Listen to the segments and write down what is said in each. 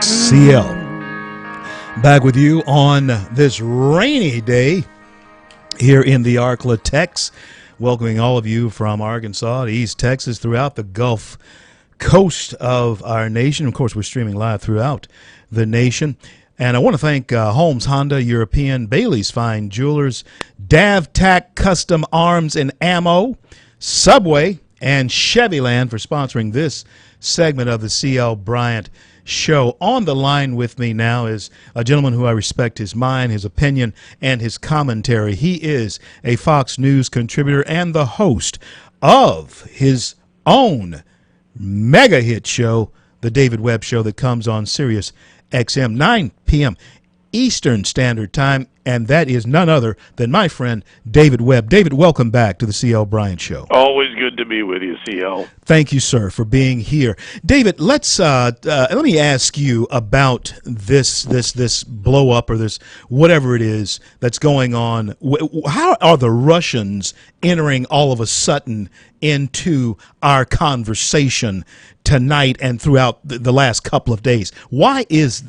CL. Back with you on this rainy day here in the Arklatex. Welcoming all of you from Arkansas to East Texas, throughout the Gulf Coast of our nation. Of course, we're streaming live throughout the nation. And I want to thank Holmes Honda European, Bailey's Fine Jewelers, DavTac Custom Arms and Ammo, Subway, and Chevyland for sponsoring this segment of the C.L. Bryant Show. On the line with me now is a gentleman who I respect his mind, his opinion, and his commentary. He is a Fox News contributor and the host of his own mega hit show, The David Webb Show, that comes on Sirius XM, 9 p.m. Eastern Standard Time, and that is none other than my friend David Webb. David, welcome back to the C.L. Bryant Show. Always good to be with you, C.L. Thank you, sir, for being here. David, let me ask you about this blow up, or this whatever it is that's going on. How are the Russians entering all of a sudden into our conversation tonight and throughout the last couple of days?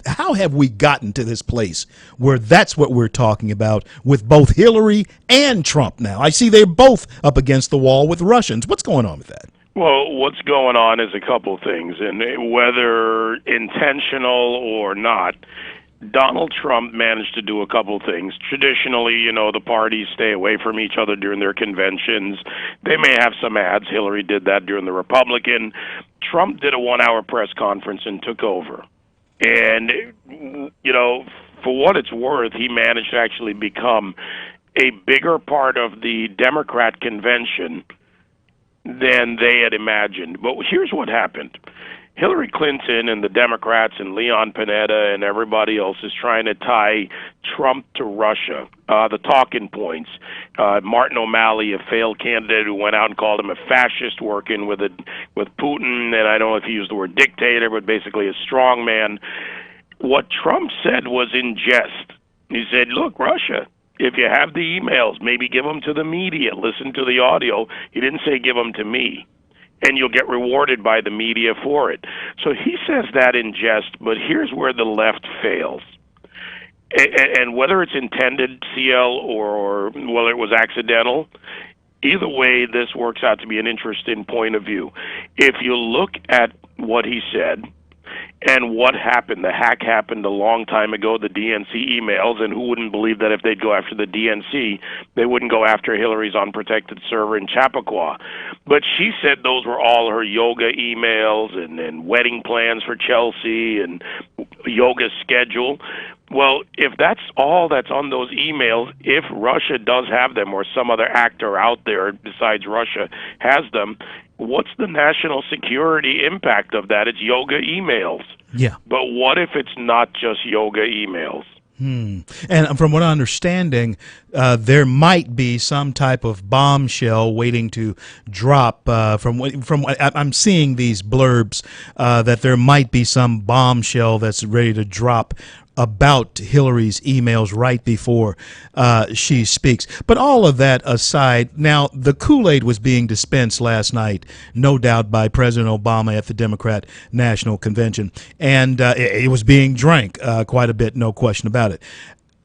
How have we gotten to this place where that's what we're talking about with both Hillary and Trump now? I see they're both up against the wall with Russians. What's going on with that? Well, what's going on is a couple things, and whether intentional or not, Donald Trump managed to do a couple things. Traditionally, the parties stay away from each other during their conventions. They may have some ads. Hillary did that during the Republican. Trump did a 1-hour press conference and took over. And, for what it's worth, he managed to actually become a bigger part of the Democrat convention than they had imagined. But here's what happened. Hillary Clinton and the Democrats and Leon Panetta and everybody else is trying to tie Trump to Russia. The talking points. Martin O'Malley, a failed candidate who went out and called him a fascist working with Putin, and I don't know if he used the word dictator, but basically a strong man. What Trump said was in jest. He said, look, Russia, if you have the emails, maybe give them to the media. Listen to the audio. He didn't say give them to me, and you'll get rewarded by the media for it. So he says that in jest, but here's where the left fails. And whether it's intended, CL, or whether it was accidental, either way, this works out to be an interesting point of view. If you look at what he said and what happened, the hack happened a long time ago, the DNC emails, and who wouldn't believe that if they'd go after the DNC, they wouldn't go after Hillary's unprotected server in Chappaqua. But she said those were all her yoga emails and wedding plans for Chelsea and yoga schedule. Well, if that's all that's on those emails, if Russia does have them or some other actor out there besides Russia has them, what's the national security impact of that? It's yoga emails. Yeah. But what if it's not just yoga emails? And from what I'm understanding, there might be some type of bombshell waiting to drop. From what I'm seeing these blurbs, that there might be some bombshell that's ready to drop about Hillary's emails right before she speaks. But all of that aside, now the Kool-Aid was being dispensed last night, no doubt, by President Obama at the Democrat National Convention, and it was being drank quite a bit, no question about it.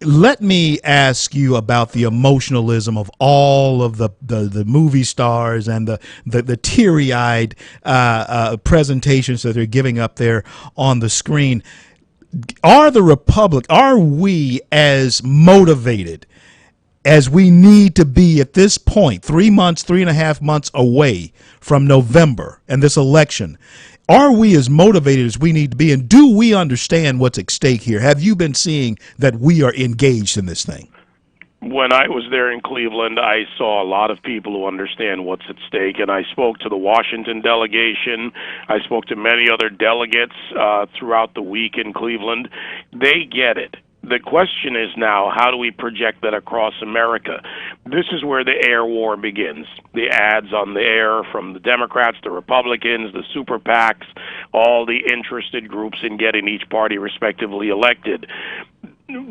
Let me ask you about the emotionalism of all of the movie stars and the teary-eyed presentations that they're giving up there on the screen. Are we as motivated as we need to be at this point, 3.5 months away from November and this election? Are we as motivated as we need to be, and do we understand what's at stake here? Have you been seeing that we are engaged in this thing? When I was there in Cleveland, I saw a lot of people who understand what's at stake, and I spoke to the Washington delegation. I spoke to many other delegates throughout the week in Cleveland. They get it. The question is now, how do we project that across America? This is where the air war begins. The ads on the air from the Democrats, the Republicans, the super PACs, all the interested groups in getting each party respectively elected.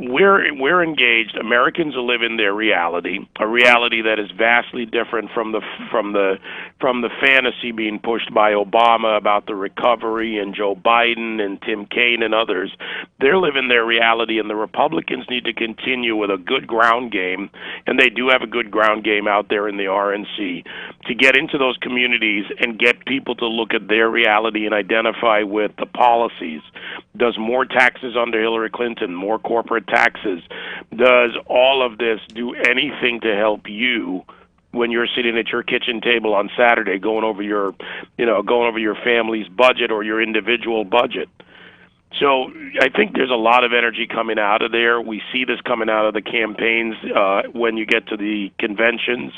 we're engaged. Americans live in their reality, a reality that is vastly different from the fantasy being pushed by Obama about the recovery and Joe Biden and Tim Kaine and others. They're living their reality, and the Republicans need to continue with a good ground game, and they do have a good ground game out there in the RNC to get into those communities and get people to look at their reality and identify with the policies. Does more taxes under Hillary Clinton, more corporate taxes, does all of this do anything to help you when you're sitting at your kitchen table on Saturday going over your family's budget or your individual budget? So I think there's a lot of energy coming out of there. We see this coming out of the campaigns when you get to the conventions.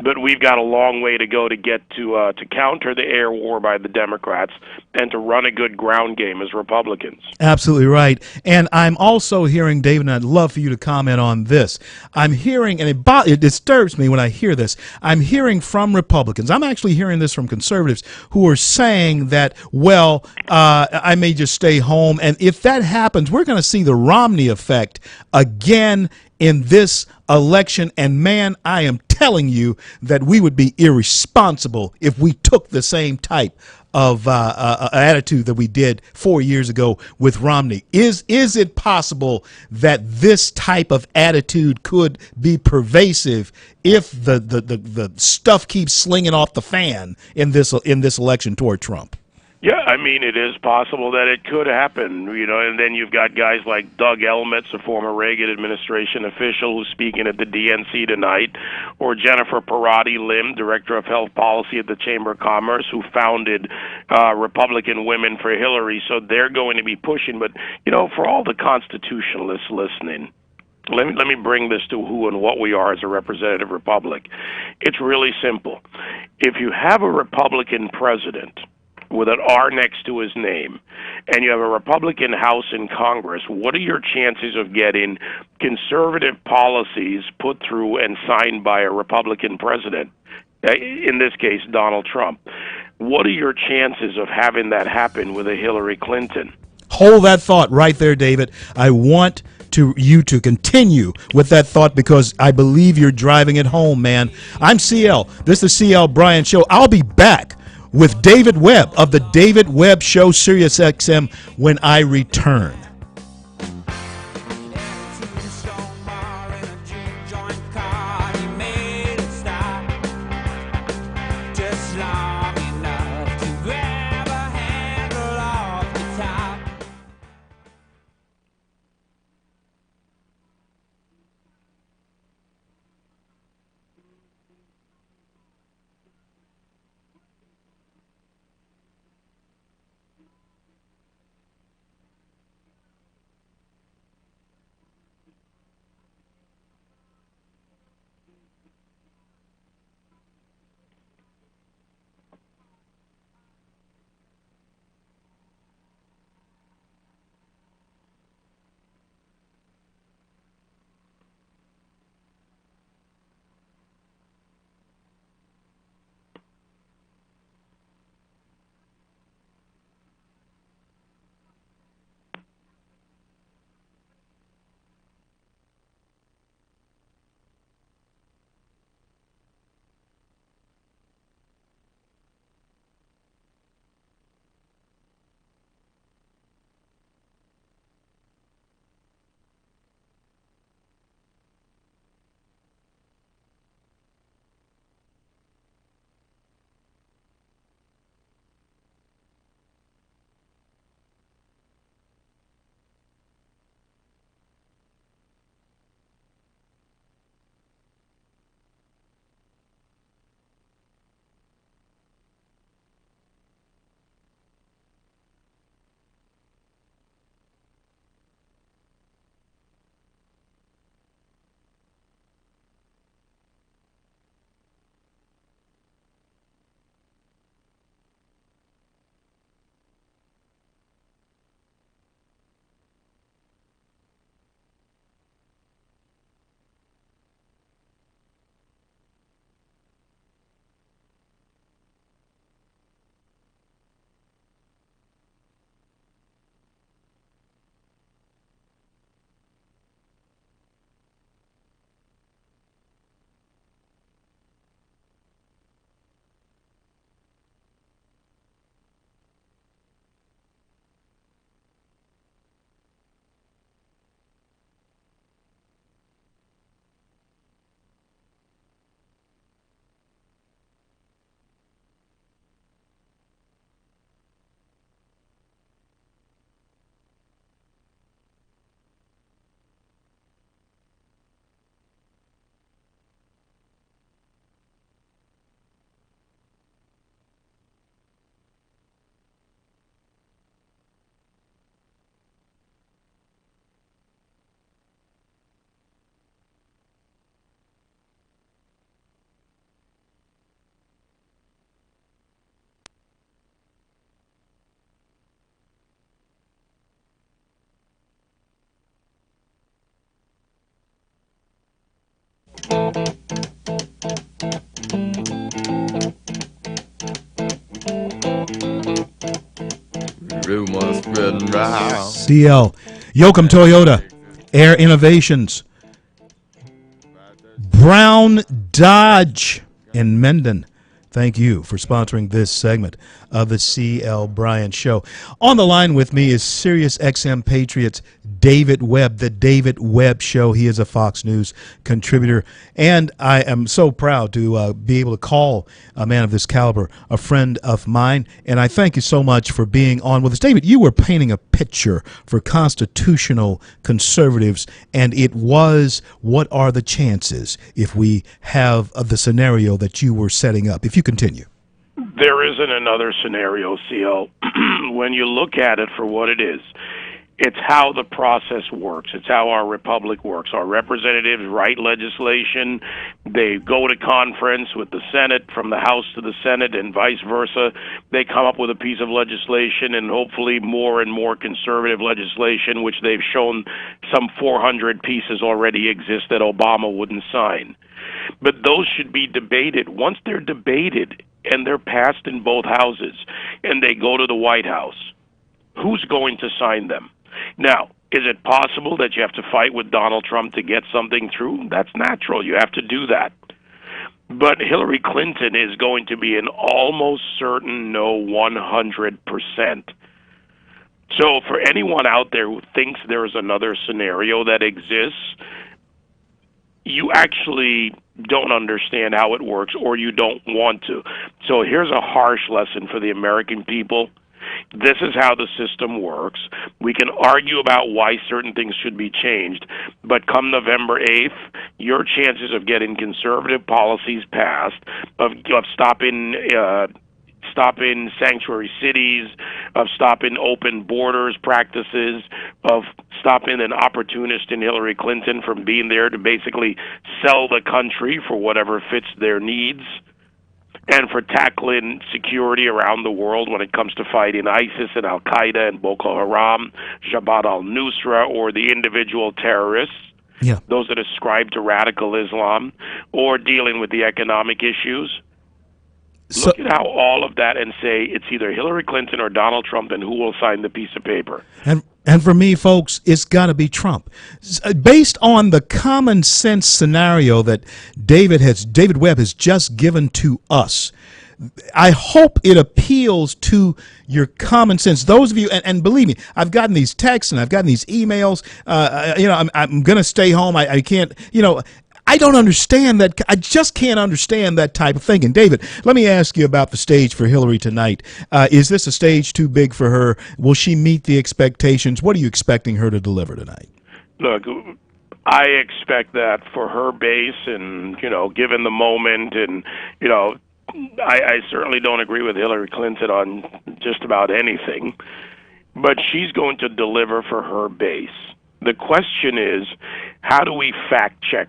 But we've got a long way to go to get to counter the air war by the Democrats and to run a good ground game as Republicans. Absolutely right. And I'm also hearing, David, and I'd love for you to comment on this. I'm hearing, and it disturbs me when I hear this, I'm hearing from Republicans, I'm actually hearing this from conservatives who are saying that, well, I may just stay home. And if that happens, we're going to see the Romney effect again in this election. And man, I am telling you that we would be irresponsible if we took the same type of attitude that we did 4 years ago with Romney. Is it possible that this type of attitude could be pervasive if the stuff keeps slinging off the fan in this election toward Trump? Yeah, I mean, it is possible that it could happen, and then you've got guys like Doug Elmitz, a former Reagan administration official who's speaking at the DNC tonight, or Jennifer Parati Lim, Director of Health Policy at the Chamber of Commerce, who founded Republican Women for Hillary. So they're going to be pushing. But, for all the constitutionalists listening, let me bring this to who and what we are as a representative republic. It's really simple. If you have a Republican president with an R next to his name, and you have a Republican House and Congress, what are your chances of getting conservative policies put through and signed by a Republican president? In this case, Donald Trump. What are your chances of having that happen with a Hillary Clinton? Hold that thought right there, David. I want you to continue with that thought because I believe you're driving it home, man. I'm CL. This is the CL Bryant Show. I'll be back with David Webb of the David Webb Show, Sirius XM, when I return. rumors spreading round. CL, Yoakum Toyota, Air Innovations, Brown Dodge in Mendon. Thank you for sponsoring this segment of the C.L. Bryant Show. On the line with me is Sirius XM Patriots David Webb, the David Webb Show. He is a Fox News contributor, and I am so proud to be able to call a man of this caliber a friend of mine, and I thank you so much for being on with us. David, you were painting a picture for constitutional conservatives, and it was, what are the chances if we have the scenario that you were setting up? If you continue. There isn't another scenario, CL. When you look at it for what it is, it's how the process works. It's how our republic works. Our representatives write legislation. They go to conference with the Senate, from the House to the Senate, and vice versa. They come up with a piece of legislation, and hopefully more and more conservative legislation, which they've shown some 400 pieces already exist that Obama wouldn't sign. But those should be debated. Once they're debated and they're passed in both houses and they go to the White House, who's going to sign them? Now, is it possible that you have to fight with Donald Trump to get something through? That's natural. You have to do that. But Hillary Clinton is going to be an almost certain no 100%. So for anyone out there who thinks there is another scenario that exists, you actually don't understand how it works, or you don't want to. So here's a harsh lesson for the American people. This is how the system works. We can argue about why certain things should be changed, but come November 8th, your chances of getting conservative policies passed, of stopping sanctuary cities, of stopping open borders practices, of stopping an opportunist in Hillary Clinton from being there to basically sell the country for whatever fits their needs, and for tackling security around the world when it comes to fighting ISIS and Al-Qaeda and Boko Haram, Jabhat al-Nusra, or the individual terrorists, those that ascribe to radical Islam, or dealing with the economic issues. Look at how all of that and say it's either Hillary Clinton or Donald Trump, and who will sign the piece of paper. And for me, folks, it's got to be Trump. Based on the common sense scenario that David Webb has just given to us, I hope it appeals to your common sense. Those of you, and believe me, I've gotten these texts and I've gotten these emails. I'm going to stay home. I can't, I don't understand that. I just can't understand that type of thinking. David, let me ask you about the stage for Hillary tonight. Is this a stage too big for her? Will she meet the expectations? What are you expecting her to deliver tonight? Look, I expect that for her base, and, given the moment, and, I certainly don't agree with Hillary Clinton on just about anything, but she's going to deliver for her base. The question is, how do we fact check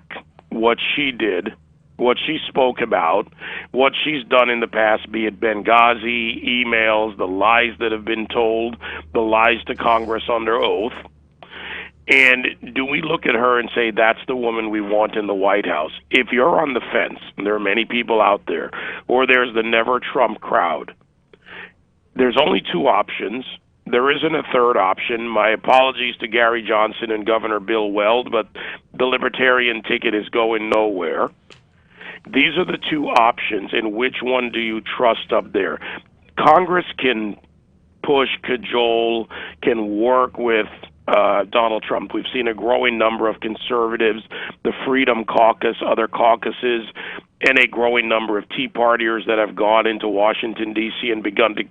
what she did, what she spoke about, what she's done in the past, be it Benghazi, emails, the lies that have been told, the lies to Congress under oath? And do we look at her and say, that's the woman we want in the White House? If you're on the fence, and there are many people out there, or there's the never Trump crowd, there's only two options. There isn't a third option. My apologies to Gary Johnson and Governor Bill Weld, but the Libertarian ticket is going nowhere. These are the two options, and which one do you trust up there? Congress can push, cajole, can work with Donald Trump. We've seen a growing number of conservatives, the Freedom Caucus, other caucuses, and a growing number of Tea Partiers that have gone into Washington, D.C. and begun to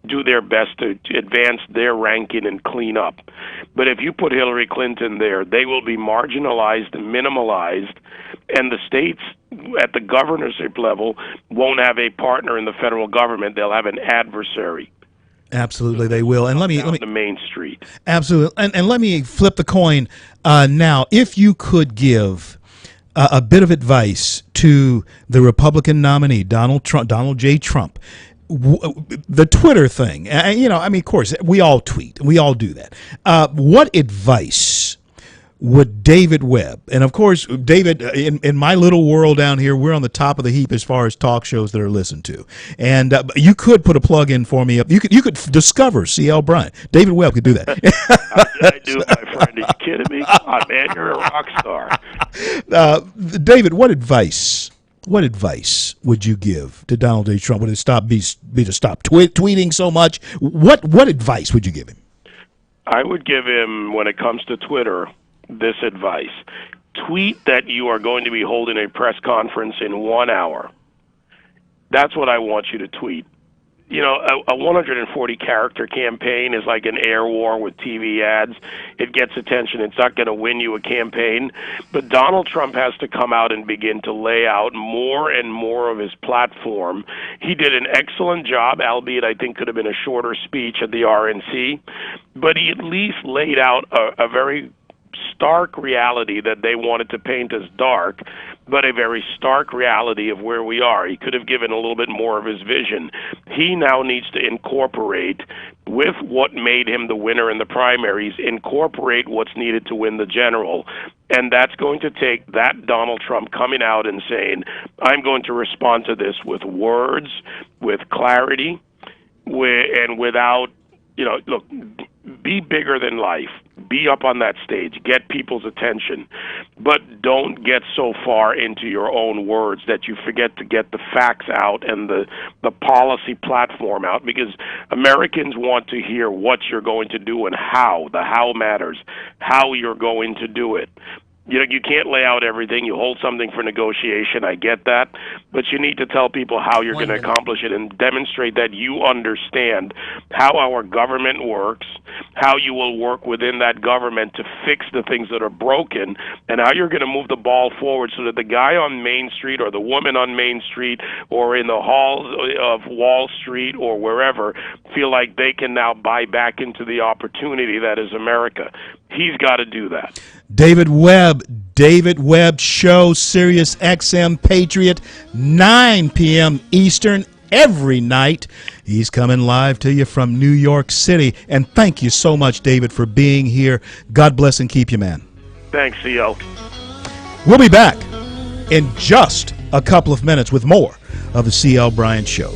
do their best to advance their ranking and clean up. But if you put Hillary Clinton there, they will be marginalized and minimalized, and the states at the governorship level won't have a partner in the federal government. They'll have an adversary. Absolutely, they will. And let me the Main Street. Absolutely, and let me flip the coin now. If you could give a bit of advice to the Republican nominee, Donald J. Trump, the Twitter thing. Of course, we all tweet, we all do that. What advice would David Webb, and of course, David, in my little world down here, we're on the top of the heap as far as talk shows that are listened to. And you could put a plug in for me. You could discover CL Bryant. David Webb could do that. How did I do, my friend? Are you kidding me? Oh, man, you're a rock star. David, what advice? What advice would you give to Donald J. Trump? Would it be to stop tweeting so much? What advice would you give him? I would give him, when it comes to Twitter, this advice. Tweet that you are going to be holding a press conference in 1 hour. That's what I want you to tweet. You know, a 140-character campaign is like an air war with TV ads. It gets attention. It's not going to win you a campaign. But Donald Trump has to come out and begin to lay out more and more of his platform. He did an excellent job, albeit I think could have been a shorter speech at the RNC. But he at least laid out a very stark reality that they wanted to paint as dark, but a very stark reality of where we are. He could have given a little bit more of his vision. He now needs to incorporate, with what made him the winner in the primaries, incorporate what's needed to win the general. And that's going to take that Donald Trump coming out and saying, I'm going to respond to this with words, with clarity, and without, look, be bigger than life. Be up on that stage. Get people's attention. But don't get so far into your own words that you forget to get the facts out and the policy platform out, because Americans want to hear what you're going to do and how. The how matters. How you're going to do it. You can't lay out everything. You hold something for negotiation. I get that. But you need to tell people how you're going to accomplish it and demonstrate that you understand how our government works, how you will work within that government to fix the things that are broken, and how you're going to move the ball forward so that the guy on Main Street or the woman on Main Street or in the halls of Wall Street or wherever feel like they can now buy back into the opportunity that is America. He's got to do that. David Webb Show, Sirius XM Patriot, 9 p.m. Eastern every night. He's coming live to you from New York City. And thank you so much, David, for being here. God bless and keep you, man. Thanks, CL. We'll be back in just a couple of minutes with more of the CL Bryant Show.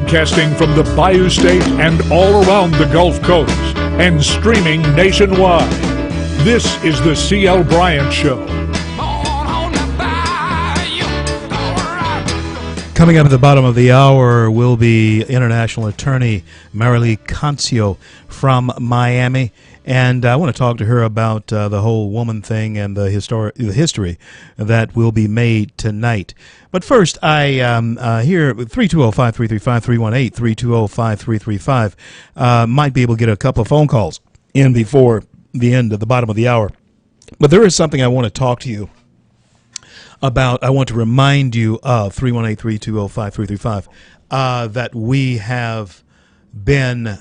Broadcasting from the Bayou State and all around the Gulf Coast and streaming nationwide. This is the C.L. Bryant Show. Coming up at the bottom of the hour will be international attorney Marilee Cancio from Miami. And I want to talk to her about the whole woman thing and the history that will be made tonight. But first, I here 320-5335-318, 320-5335, might be able to get a couple of phone calls in before the end of the bottom of the hour. But there is something I want to talk to you about. I want to remind you of 318-320-5335 that we have been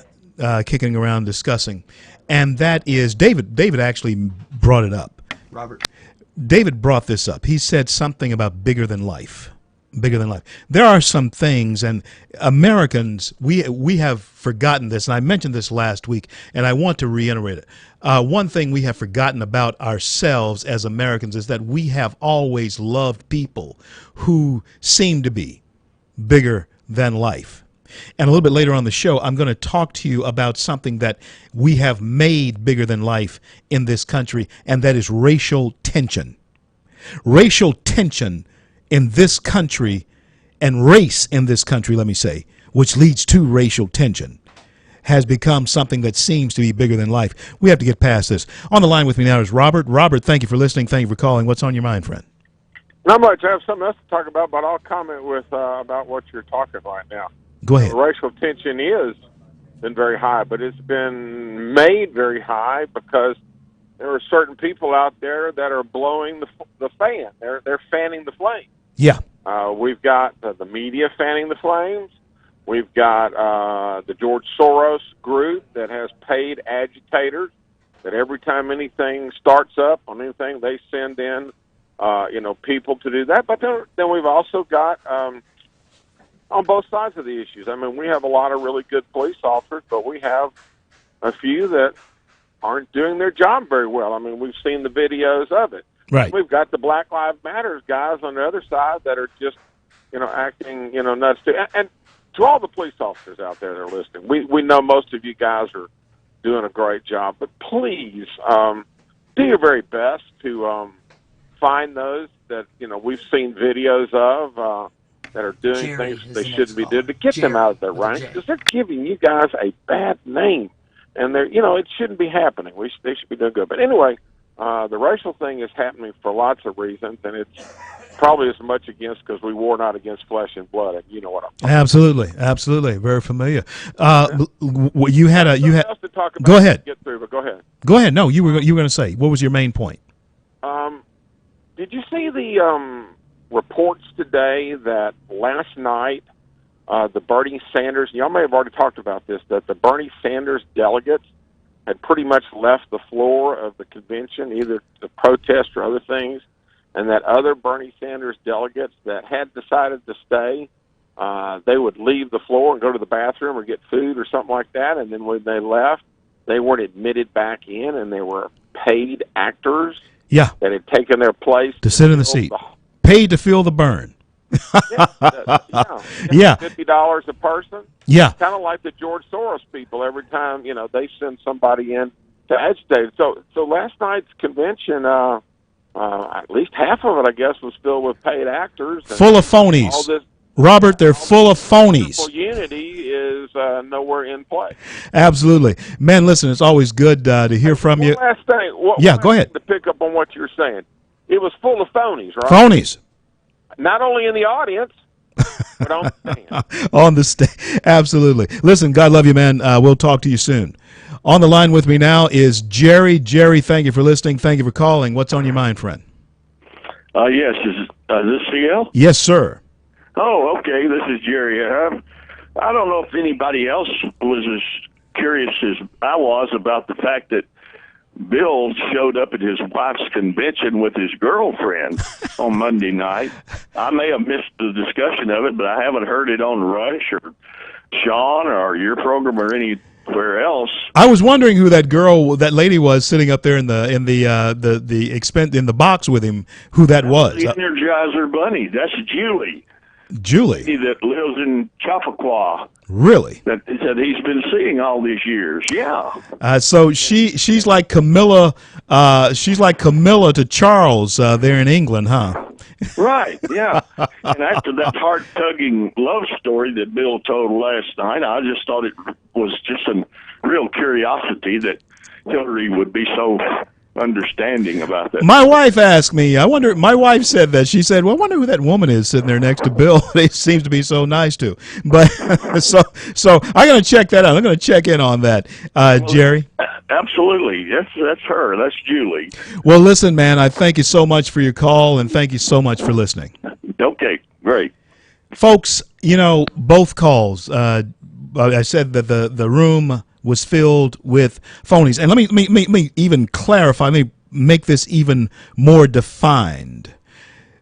kicking around discussing. And that is David actually brought it up. David brought this up. He said something about bigger than life. Bigger than life. There are some things, and Americans, we have forgotten this, and I mentioned this last week, and I want to reiterate it. One thing we have forgotten about ourselves as Americans is that we have always loved people who seem to be bigger than life. And a little bit later on the show, I'm going to talk to you about something that we have made bigger than life in this country, and that is racial tension. Racial tension in this country, and race in this country, let me say, which leads to racial tension, has become something that seems to be bigger than life. We have to get past this. On the line with me now is Robert. Robert, thank you for listening. Thank you for calling. What's on your mind, friend? Not much. I have something else to talk about, but I'll comment with about what you're talking right now. Go ahead. Racial tension is been very high, but it's been made very high because there are certain people out there that are blowing the fan. They're fanning the flame. Yeah. We've got the media fanning the flames. We've got the George Soros group that has paid agitators that every time anything starts up on anything, they send in people to do that. But then we've also got on both sides of the issues. I mean, we have a lot of really good police officers, but we have a few that aren't doing their job very well. I mean, we've seen the videos of it. Right. We've got the Black Lives Matter guys on the other side that are just, acting, nuts too. And to all the police officers out there that are listening, we know most of you guys are doing a great job, but please do your very best to find those that, we've seen videos of that are doing things they shouldn't be doing, to get them out of their ranks, because they're giving you guys a bad name. And it shouldn't be happening. They should be doing good. But anyway, the racial thing is happening for lots of reasons, and it's probably as much against because we war not against flesh and blood. And you know what I'm talking Absolutely, very familiar. You had else to talk about. Go ahead. Get through, but go ahead. Go ahead. No, you were going to say, what was your main point? Did you see the reports today that last night the Bernie Sanders, y'all may have already talked about this, that the Bernie Sanders delegates had pretty much left the floor of the convention, either to protest or other things, and that other Bernie Sanders delegates that had decided to stay, they would leave the floor and go to the bathroom or get food or something like that, and then when they left, they weren't admitted back in, and they were paid actors that had taken their place to sit in the seat, paid to feel the burn. $50 a person. Yeah, kind of like the George Soros people. Every time they send somebody in to agitate. So last night's convention, at least half of it, I guess, was filled with paid actors. Full of phonies. All this, Robert, they're full of phonies. Unity is nowhere in play. Absolutely, man. Listen, it's always good to hear from you. One last thing. Go ahead. To pick up on what you're saying, it was full of phonies, right? Phonies. Not only in the audience, but on the stand. On the stage. Absolutely. Listen, God love you, man. We'll talk to you soon. On the line with me now is Jerry. Jerry, thank you for listening. Thank you for calling. What's on your mind, friend? Yes. Is this CL? Yes, sir. Oh, okay. This is Jerry. I don't know if anybody else was as curious as I was about the fact that Bill showed up at his wife's convention with his girlfriend on Monday night. I may have missed the discussion of it, but I haven't heard it on Rush or Sean or your program or anywhere else. I was wondering who that lady was sitting up there in the box with him. Who that was? The Energizer Bunny. That's Julie. Julie. that lives in Chappaqua Really? that he's been seeing all these years. Yeah. So she's like Camilla. She's like Camilla to Charles there in England, huh? Right, yeah. And after that heart-tugging love story that Bill told last night, I just thought it was just a real curiosity that Hillary would be so understanding about that. My wife asked me, my wife said that. She said, well, I wonder who that woman is sitting there next to Bill. He seems to be so nice to. But so I'm going to check that out. I'm going to check in on that, Jerry. Absolutely. That's her. That's Julie. Well, listen, man, I thank you so much for your call, and thank you so much for listening. Okay, great. Folks, both calls, I said that the room was filled with phonies. And let me even clarify, let me make this even more defined.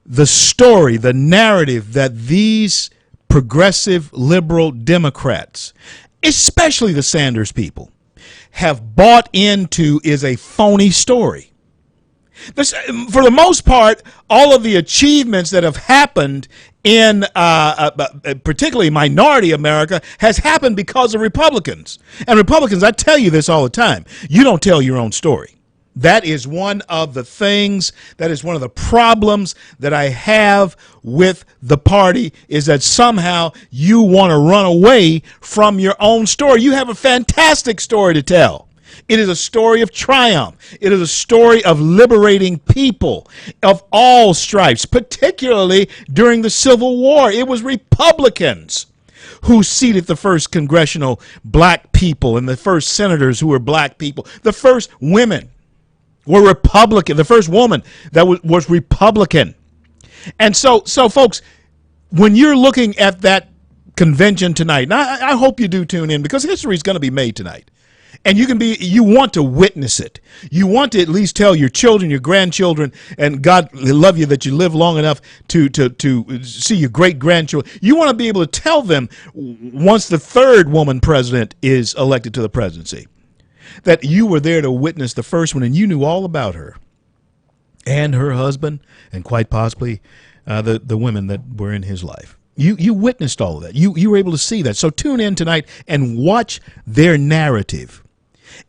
The story, the narrative that these progressive liberal Democrats, especially the Sanders people, have bought into is a phony story. For the most part, all of the achievements that have happened in particularly minority America has happened because of Republicans. And Republicans, I tell you this all the time, you don't tell your own story. That is one of the things, that is one of the problems that I have with the party, is that somehow you want to run away from your own story. You have a fantastic story to tell. It is a story of triumph. It is a story of liberating people of all stripes, particularly during the Civil War. It was Republicans who seated the first congressional black people and the first senators who were black people. The first women were Republican. The first woman that was Republican. And so folks, when you're looking at that convention tonight, and I hope you do tune in, because history is going to be made tonight. And you want to witness it. You want to at least tell your children, your grandchildren, and God love you that you live long enough to see your great-grandchildren. You want to be able to tell them once the third woman president is elected to the presidency that you were there to witness the first one and you knew all about her and her husband and quite possibly the women that were in his life. You witnessed all of that. You were able to see that. So tune in tonight and watch their narrative.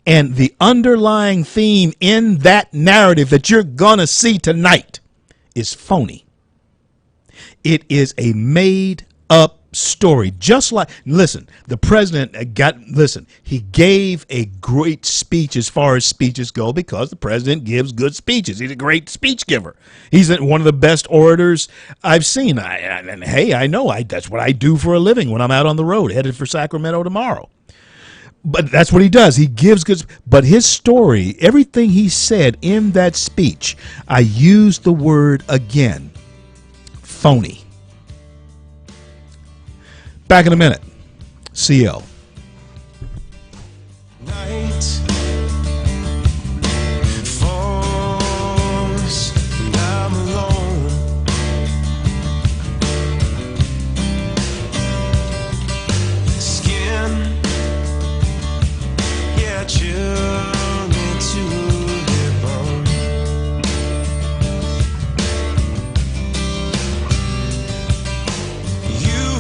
And the underlying theme in that narrative that you're going to see tonight is phony. It is a made-up story. Just like, listen, the president he gave a great speech as far as speeches go, because the president gives good speeches. He's a great speech giver. He's one of the best orators I've seen. I know that's what I do for a living when I'm out on the road, headed for Sacramento tomorrow. But that's what he does. He gives good. But his story, everything he said in that speech, I use the word again, phony. Back in a minute. CL. Night falls and I'm alone. Skin, yeah, chill into the bone. You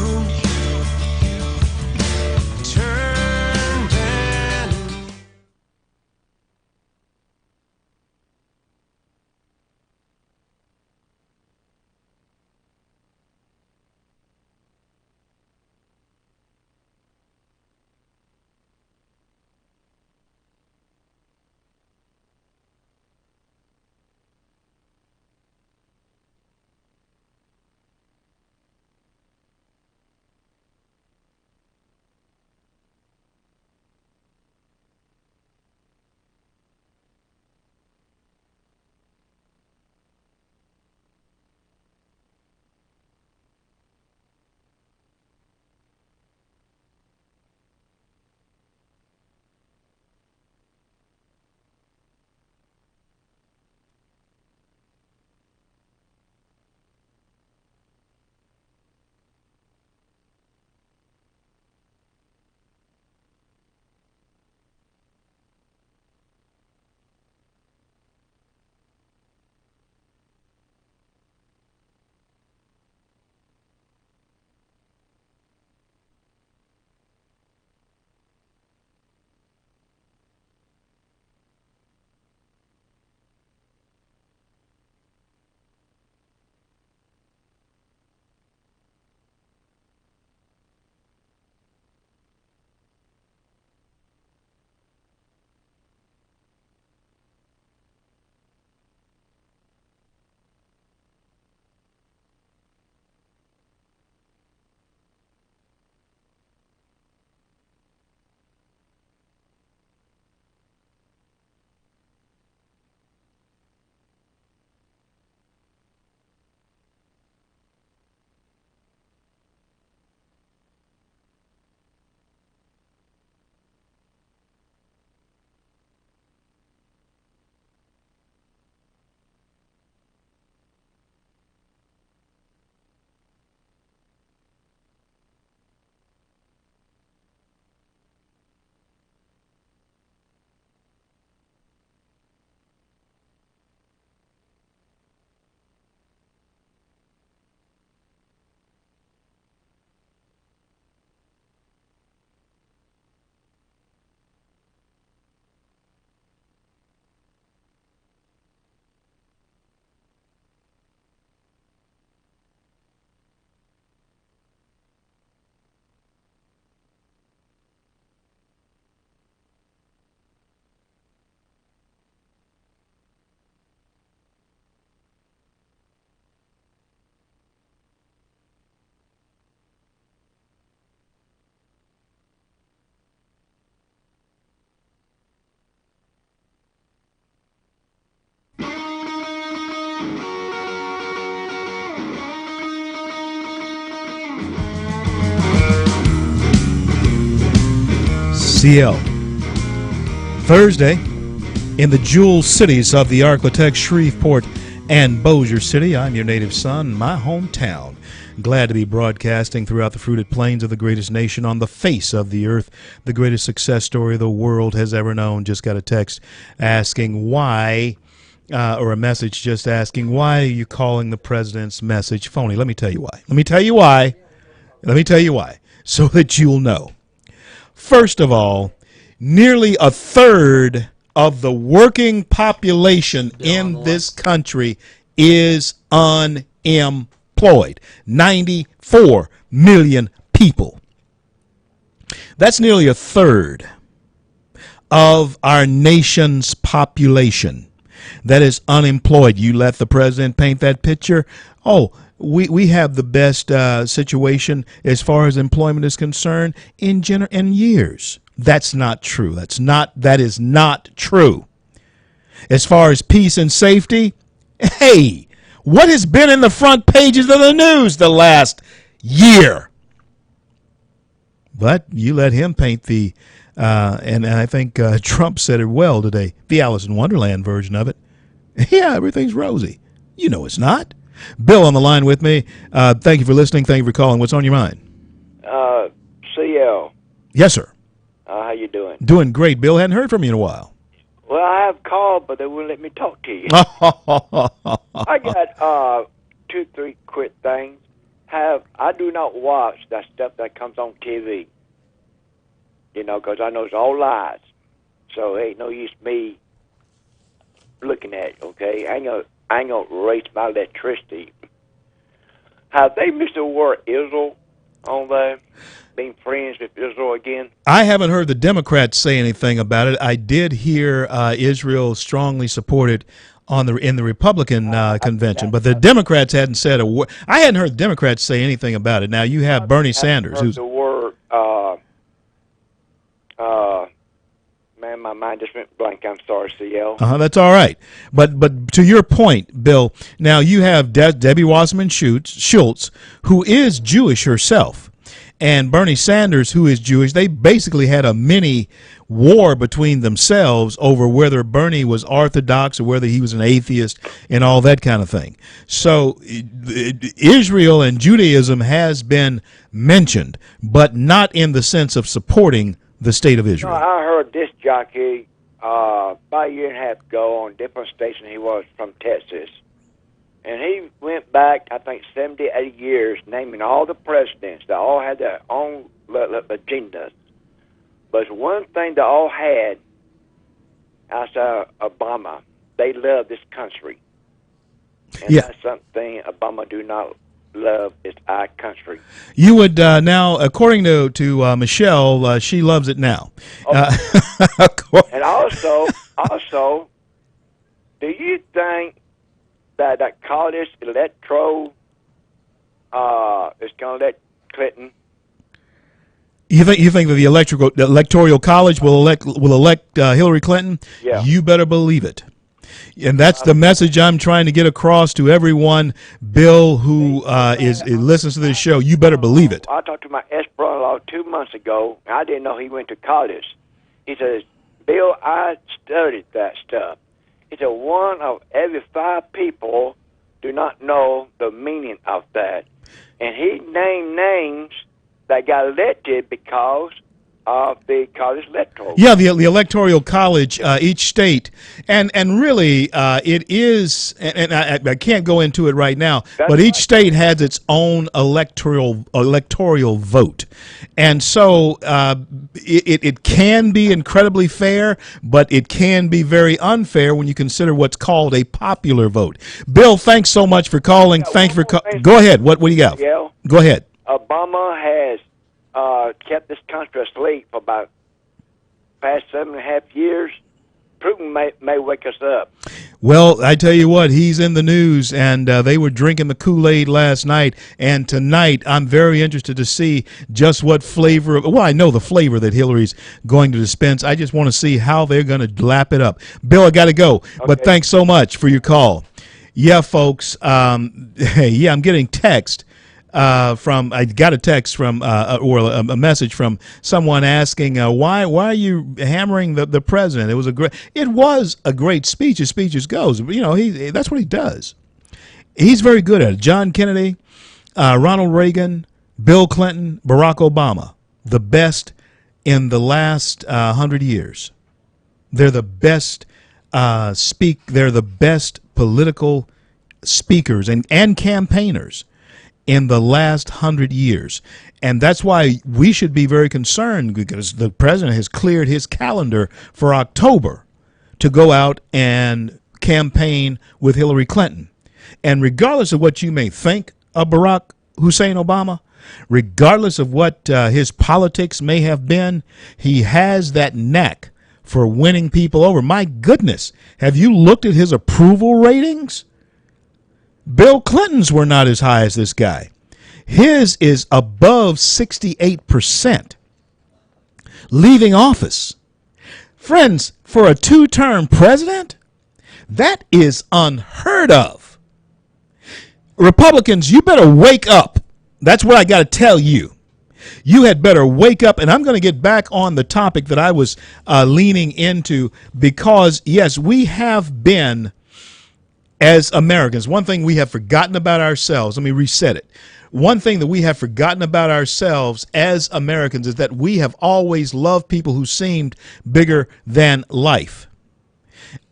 CL. Thursday, in the jewel cities of the Arklatex, Shreveport, and Bossier City, I'm your native son, my hometown. Glad to be broadcasting throughout the fruited plains of the greatest nation on the face of the earth, the greatest success story the world has ever known. Just got a text asking why, or a message just asking, why are you calling the president's message phony? Let me tell you why. Let me tell you why, so that you'll know. First of all, nearly a third of the working population in this country is unemployed. 94 million people. That's nearly a third of our nation's population that is unemployed. You let the president paint that picture. Oh, we have the best situation as far as employment is concerned in years. That's not true. That is not true. As far as peace and safety, hey, what has been in the front pages of the news the last year? But you let him paint the, and I think Trump said it well today, the Alice in Wonderland version of it. Yeah, everything's rosy. You know it's not. Bill on the line with me. Thank you for listening. Thank you for calling. What's on your mind? CL. Yes, sir. How you doing? Doing great, Bill. Hadn't heard from you in a while. Well, I have called, but they wouldn't let me talk to you. I got 2-3 quick things. I do not watch that stuff that comes on TV. You know, because I know it's all lies. So it ain't no use me looking at it. Okay, I ain't gonna waste my electricity. Have they missed the word Israel on there? Being friends with Israel again? I haven't heard the Democrats say anything about it. I did hear Israel strongly supported in the Republican convention, but the Democrats hadn't said a word. I hadn't heard the Democrats say anything about it. Now you have Bernie Sanders, who's the word. Man, my mind just went blank. I'm sorry, CL. That's all right. But to your point, Bill, now you have Debbie Wasserman Schultz, who is Jewish herself, and Bernie Sanders, who is Jewish. They basically had a mini war between themselves over whether Bernie was Orthodox or whether he was an atheist and all that kind of thing. So Israel and Judaism has been mentioned, but not in the sense of supporting the state of Israel. I heard this jockey about a year and a half ago on a different station. He was from Texas. And he went back, I think, 70, 80 years, naming all the presidents. They all had their own agendas. But one thing they all had, outside Obama, they love this country. And that's something Obama do not love, is our country. You would now, according to Michelle, she loves it now. Okay. And also, do you think that college electoral is going to let Clinton? You think that the electoral college will elect Hillary Clinton? Yeah. You better believe it. And that's the message I'm trying to get across to everyone, Bill, who listens to this show. You better believe it. I talked to my ex-brother-in-law 2 months ago, and I didn't know he went to college. He says, Bill, I studied that stuff. He said, 1 of every 5 people do not know the meaning of that. And he named names that got elected because of the college electoral. Yeah, the electoral college, each state, and really it is, and I can't go into it right now, but each state has its own electoral vote, and so it can be incredibly fair, but it can be very unfair when you consider what's called a popular vote. Bill, thanks so much for calling. Thank you for go ahead. What do you got? Yeah. Go ahead. Obama has kept this country asleep for about past 7.5 years. Putin may wake us up. Well, I tell you what, he's in the news, and they were drinking the Kool-Aid last night, and tonight I'm very interested to see just what flavor, well, I know the flavor that Hillary's going to dispense. I just want to see how they're going to lap it up. Bill, I got to go, but thanks so much for your call. Yeah, folks, I'm getting text from I got a text from or a message from someone asking why are you hammering the president? It was a great speech as speeches goes. You know, that's what he does. He's very good at it. John Kennedy, Ronald Reagan, Bill Clinton, Barack Obama, the best in the last 100 years. They're the best They're the best political speakers and campaigners in the last 100 years. And that's why we should be very concerned, because the president has cleared his calendar for October to go out and campaign with Hillary Clinton. And regardless of what you may think of Barack Hussein Obama, regardless of what his politics may have been, he has that knack for winning people over. My goodness, have you looked at his approval ratings? Bill Clinton's were not as high as this guy. His is above 68%. Leaving office. Friends, for a two-term president, that is unheard of. Republicans, you better wake up. That's what I got to tell you. You had better wake up, and I'm going to get back on the topic that I was leaning into, because, yes, we have been, as Americans, one thing we have forgotten about ourselves. Let me reset it. One thing that we have forgotten about ourselves as Americans is that we have always loved people who seemed bigger than life.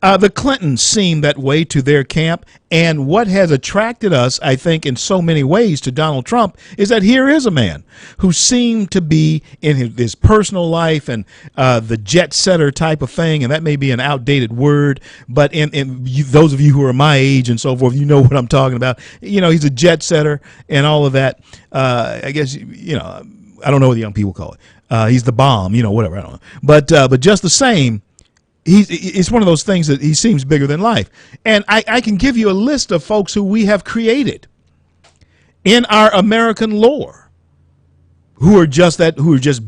The Clintons seemed that way to their camp, and what has attracted us, I think, in so many ways to Donald Trump is that here is a man who seemed to be in his personal life and the jet setter type of thing, and that may be an outdated word, but in those of you who are my age and so forth, you know what I'm talking about. You know, he's a jet setter and all of that. I guess, you know, I don't know what the young people call it. He's the bomb, you know, whatever, I don't know. But just the same, it's one of those things that he seems bigger than life. And I can give you a list of folks who we have created in our American lore who are just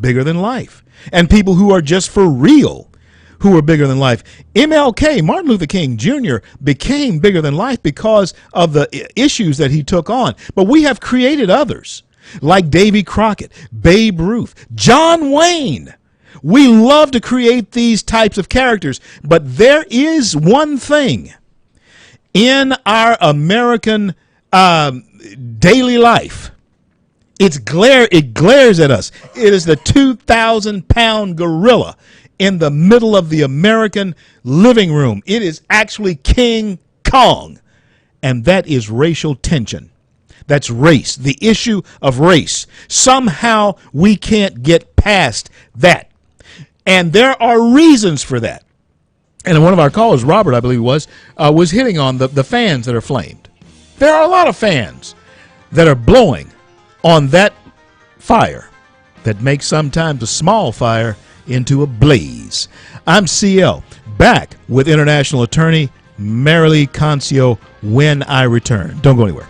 bigger than life, and people who are just for real who are bigger than life. MLK, Martin Luther King Jr., became bigger than life because of the issues that he took on. But we have created others like Davy Crockett, Babe Ruth, John Wayne. We love to create these types of characters, but there is one thing in our American daily life. It glares at us. It is the 2,000-pound gorilla in the middle of the American living room. It is actually King Kong, and that is racial tension. That's race, the issue of race. Somehow we can't get past that. And there are reasons for that. And one of our callers, Robert, I believe it was hitting on the fans that are flamed. There are a lot of fans that are blowing on that fire that makes sometimes a small fire into a blaze. I'm CL, back with international attorney Marilee Concio when I return. Don't go anywhere.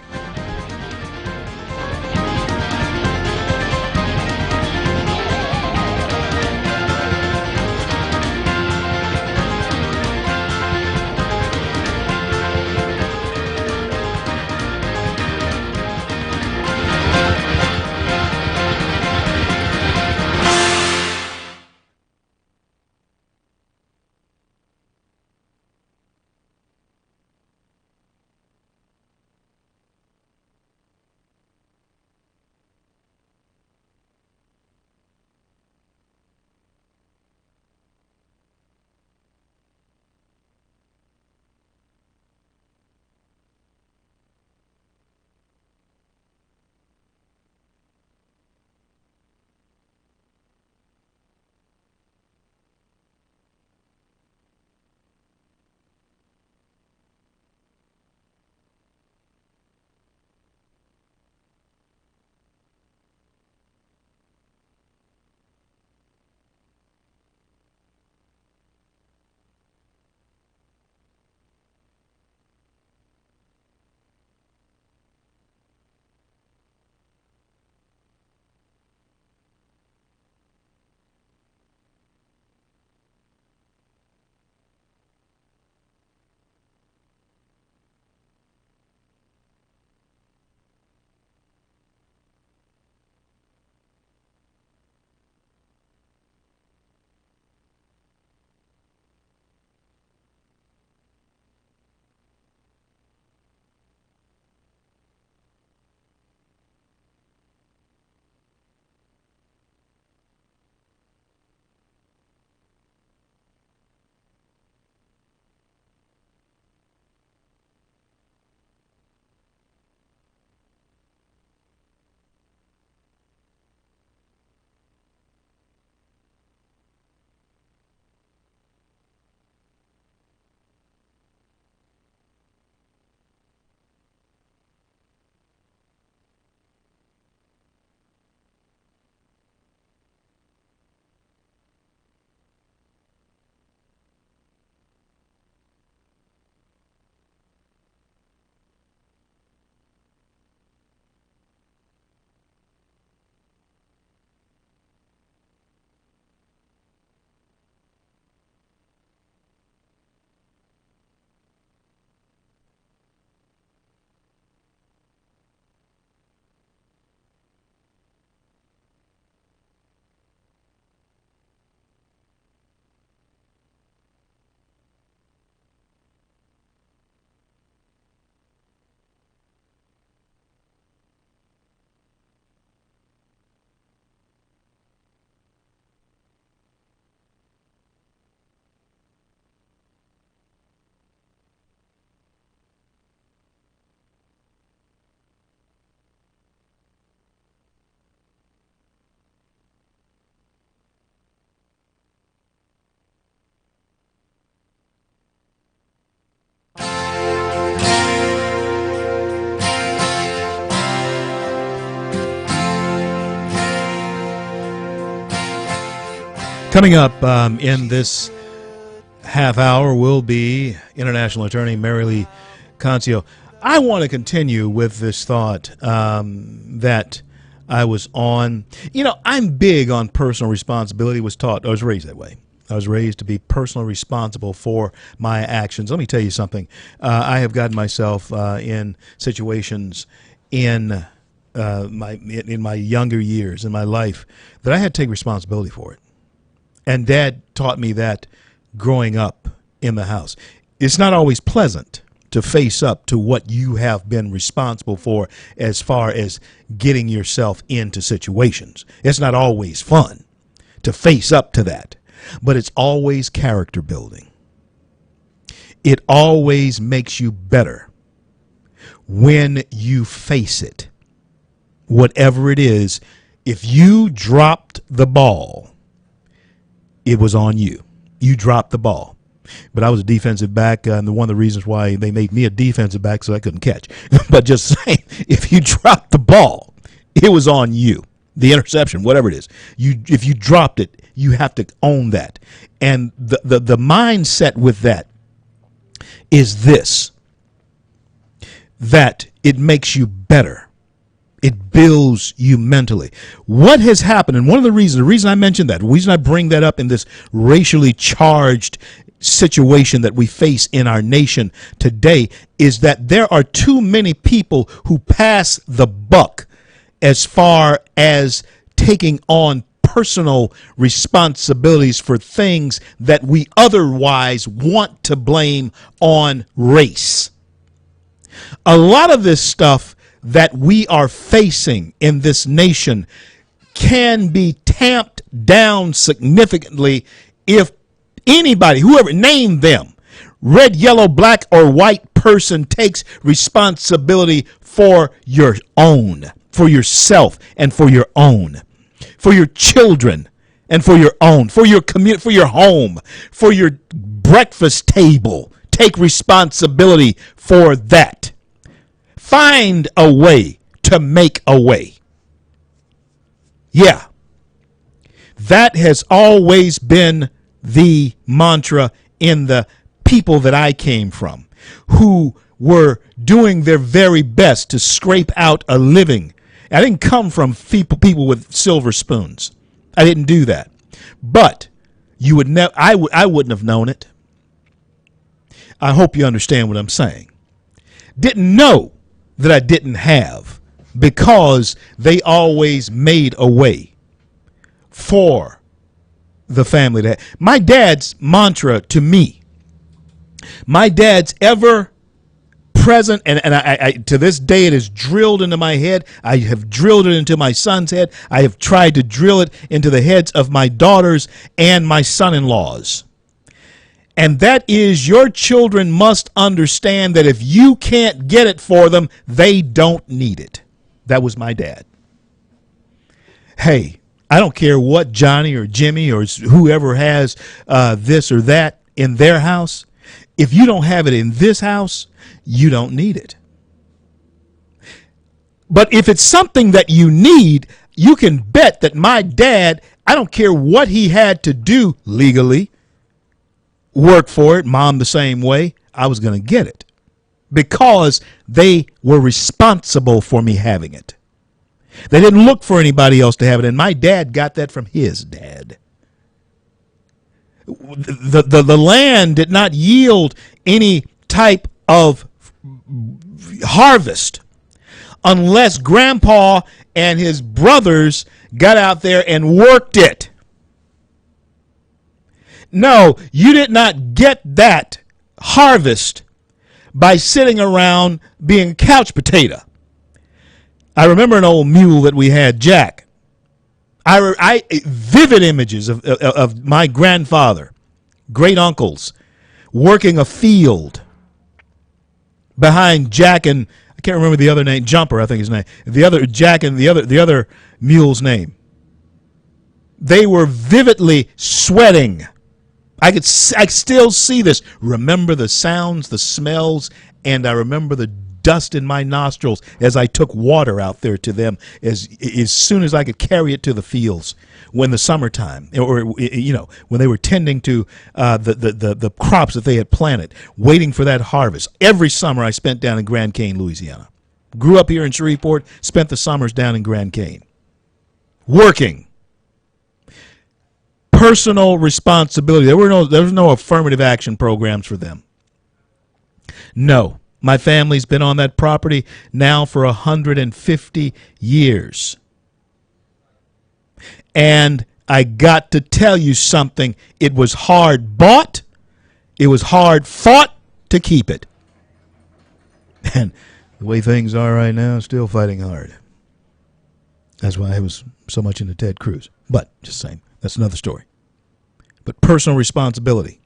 Coming up in this half hour will be international attorney Mary Lee Concio. I want to continue with this thought that I was on. You know, I'm big on personal responsibility. I was raised that way. I was raised to be personally responsible for my actions. Let me tell you something. I have gotten myself in situations in my younger years in my life that I had to take responsibility for it. And Dad taught me that growing up in the house. It's not always pleasant to face up to what you have been responsible for as far as getting yourself into situations. It's not always fun to face up to that, but it's always character building. It always makes you better when you face it. Whatever it is, if you dropped the ball, it was on you. You dropped the ball. But I was a defensive back, and one of the reasons why they made me a defensive back so I couldn't catch. But just saying, if you dropped the ball, it was on you. The interception, whatever it is. If you dropped it, you have to own that. And the mindset with that is this, that it makes you better. It builds you mentally. What has happened, and the reason I mentioned that, the reason I bring that up in this racially charged situation that we face in our nation today is that there are too many people who pass the buck as far as taking on personal responsibilities for things that we otherwise want to blame on race. A lot of this stuff that we are facing in this nation can be tamped down significantly if anybody, whoever, name them, red, yellow, black, or white person takes responsibility for your own, for yourself and for your own, for your children and for your own, for your community, for your home, for your breakfast table. Take responsibility for that. Find a way to make a way. Yeah. That has always been the mantra in the people that I came from, who were doing their very best to scrape out a living. I didn't come from people with silver spoons. I didn't do that. But you would I wouldn't have known it. I hope you understand what I'm saying. Didn't know that I didn't have, because they always made a way for the family. My dad's mantra to me, my dad's ever present, and I to this day it is drilled into my head. I have drilled it into my son's head. I have tried to drill it into the heads of my daughters and my son-in-laws. And that is, your children must understand that if you can't get it for them, they don't need it. That was my dad. Hey, I don't care what Johnny or Jimmy or whoever has this or that in their house. If you don't have it in this house, you don't need it. But if it's something that you need, you can bet that my dad, I don't care what he had to do legally, work for it, mom the same way, I was going to get it, because they were responsible for me having it. They didn't look for anybody else to have it, and my dad got that from his dad. The land did not yield any type of harvest unless Grandpa and his brothers got out there and worked it. No, you did not get that harvest by sitting around being a couch potato. I remember an old mule that we had, Jack. I vivid images of my grandfather, great uncles, working a field behind Jack, and I can't remember the other name, Jumper, I think his name. The other Jack and the other mule's name. They were vividly sweating. I still see this. Remember the sounds, the smells, and I remember the dust in my nostrils as I took water out there to them as soon as I could carry it to the fields when the summertime, or when they were tending to the crops that they had planted, waiting for that harvest. Every summer I spent down in Grand Cane, Louisiana. Grew up here in Shreveport, spent the summers down in Grand Cane, working. Personal responsibility. There was no affirmative action programs for them. No. My family's been on that property now for 150 years. And I got to tell you something. It was hard bought. It was hard fought to keep it. And the way things are right now, still fighting hard. That's why I was so much into Ted Cruz. But just saying, that's another story. But personal responsibility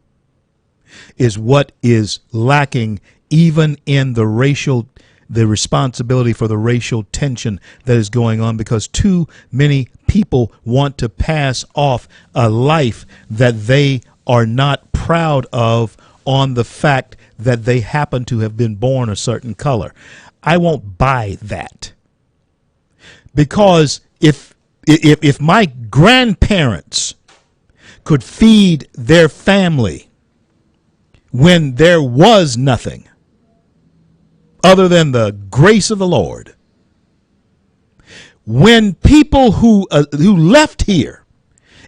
is what is lacking even in the responsibility for the racial tension that is going on, because too many people want to pass off a life that they are not proud of on the fact that they happen to have been born a certain color. I won't buy that, because if my grandparents could feed their family when there was nothing other than the grace of the Lord, when people who left here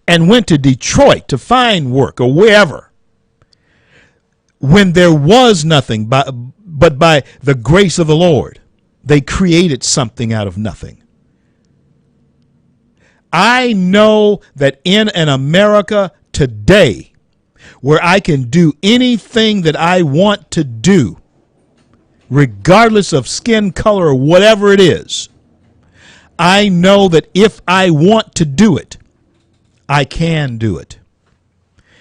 and went to Detroit to find work or wherever, when there was nothing but by the grace of the Lord, they created something out of nothing. I know that in an America today where I can do anything that I want to do, regardless of skin color or whatever it is, I know that if I want to do it, I can do it.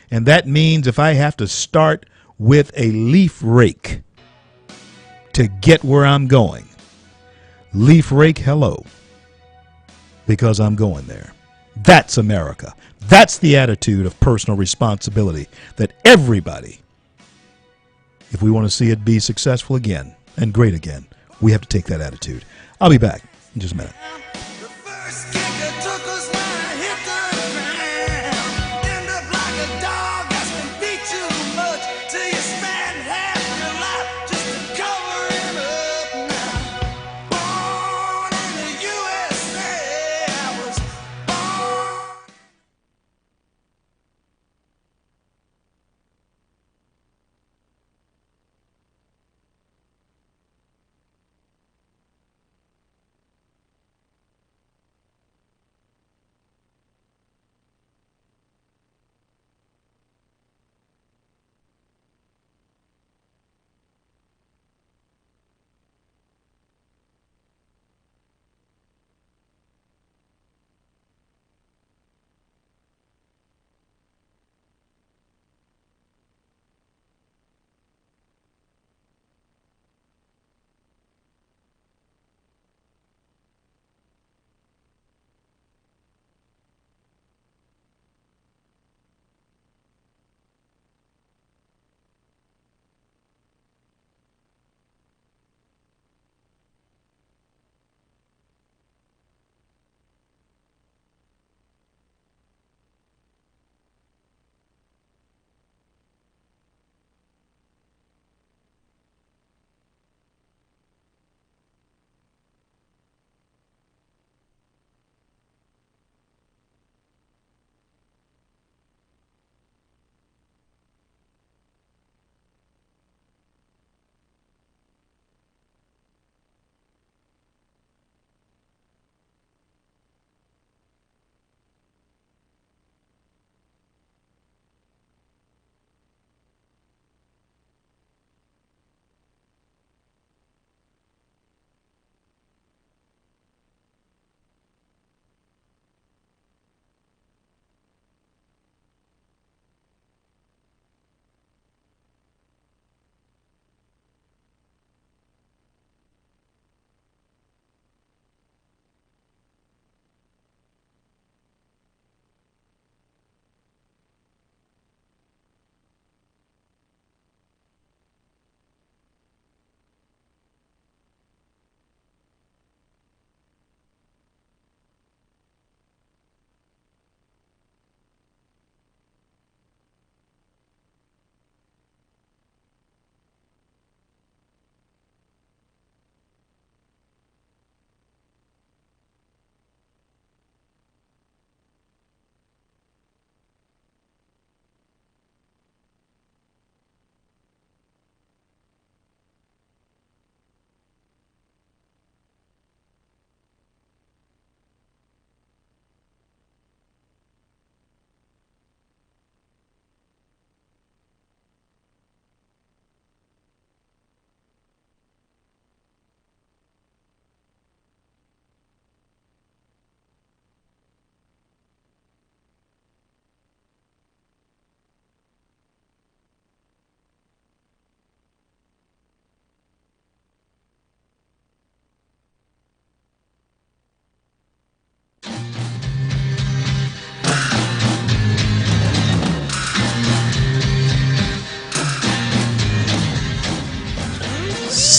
And that means if I have to start with a leaf rake to get where I'm going, leaf rake, hello, because I'm going there. That's America. That's the attitude of personal responsibility that everybody, if we want to see it be successful again and great again, we have to take that attitude. I'll be back in just a minute.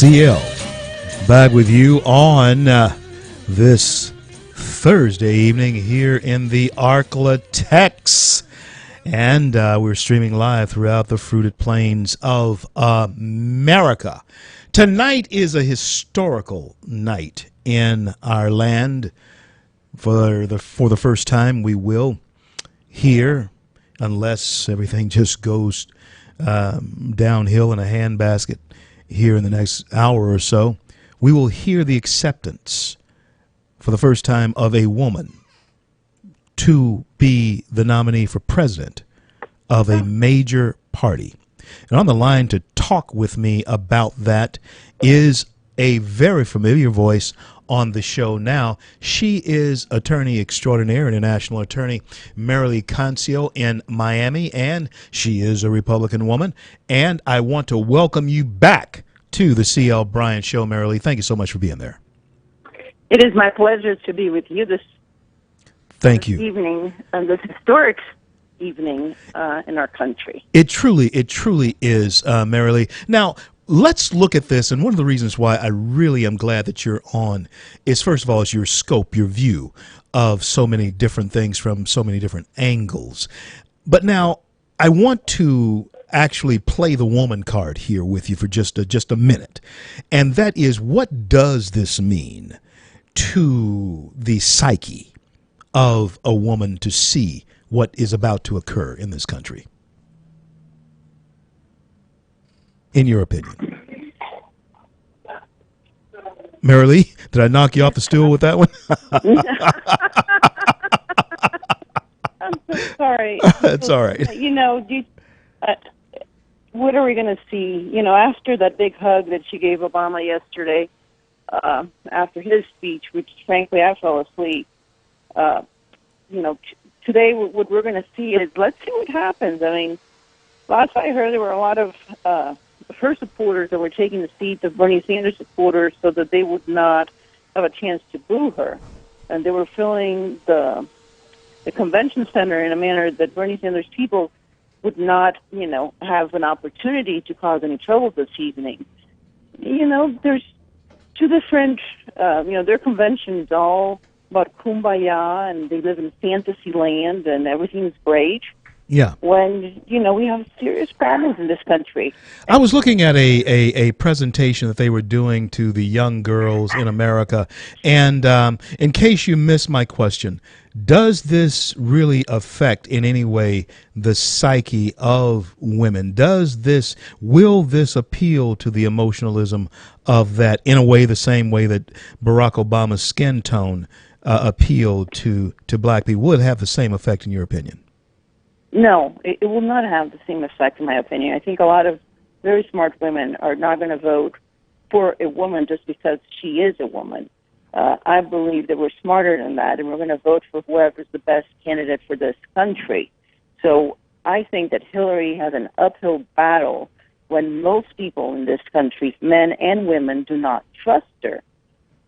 CL back with you on this Thursday evening here in the Arklatex. And we're streaming live throughout the fruited plains of America. Tonight is a historical night in our land. For the first time, we will hear, unless everything just goes downhill in a handbasket here in the next hour or so, we will hear the acceptance for the first time of a woman to be the nominee for president of a major party. And on the line to talk with me about that is a very familiar voice on the show now. She is attorney extraordinaire, international attorney Marilee Cancio in Miami, and she is a Republican woman. And I want to welcome you back to the C.L. Bryant Show, Marilee. Thank you so much for being there. It is my pleasure to be with you this evening, this historic evening in our country. It truly is, Marilee. Now, let's look at this, and one of the reasons why I really am glad that you're on is, first of all, is your scope, your view of so many different things from so many different angles. But now, I want to actually play the woman card here with you for just a minute, and that is, what does this mean to the psyche of a woman to see what is about to occur in this country, in your opinion? Marilee, did I knock you off the stool with that one? I'm so sorry. That's all right. You know, what are we going to see? You know, after that big hug that she gave Obama yesterday, after his speech, which frankly I fell asleep, today what we're going to see is, let's see what happens. I mean, last I heard, there were a lot of her supporters that were taking the seats of Bernie Sanders supporters so that they would not have a chance to boo her. And they were filling the convention center in a manner that Bernie Sanders people would not, have an opportunity to cause any trouble this evening. There's two different, their conventions all about kumbaya, and they live in fantasy land, and everything's great. Yeah. When, we have serious problems in this country. I was looking at a presentation that they were doing to the young girls in America, and in case you missed my question, does this really affect in any way the psyche of women? Will this appeal to the emotionalism of that, in a way the same way that Barack Obama's skin tone appealed to black people? Will it have the same effect in your opinion? No, it will not have the same effect, in my opinion. I think a lot of very smart women are not going to vote for a woman just because she is a woman. I believe that we're smarter than that, and we're going to vote for whoever's the best candidate for this country. So I think that Hillary has an uphill battle when most people in this country, men and women, do not trust her.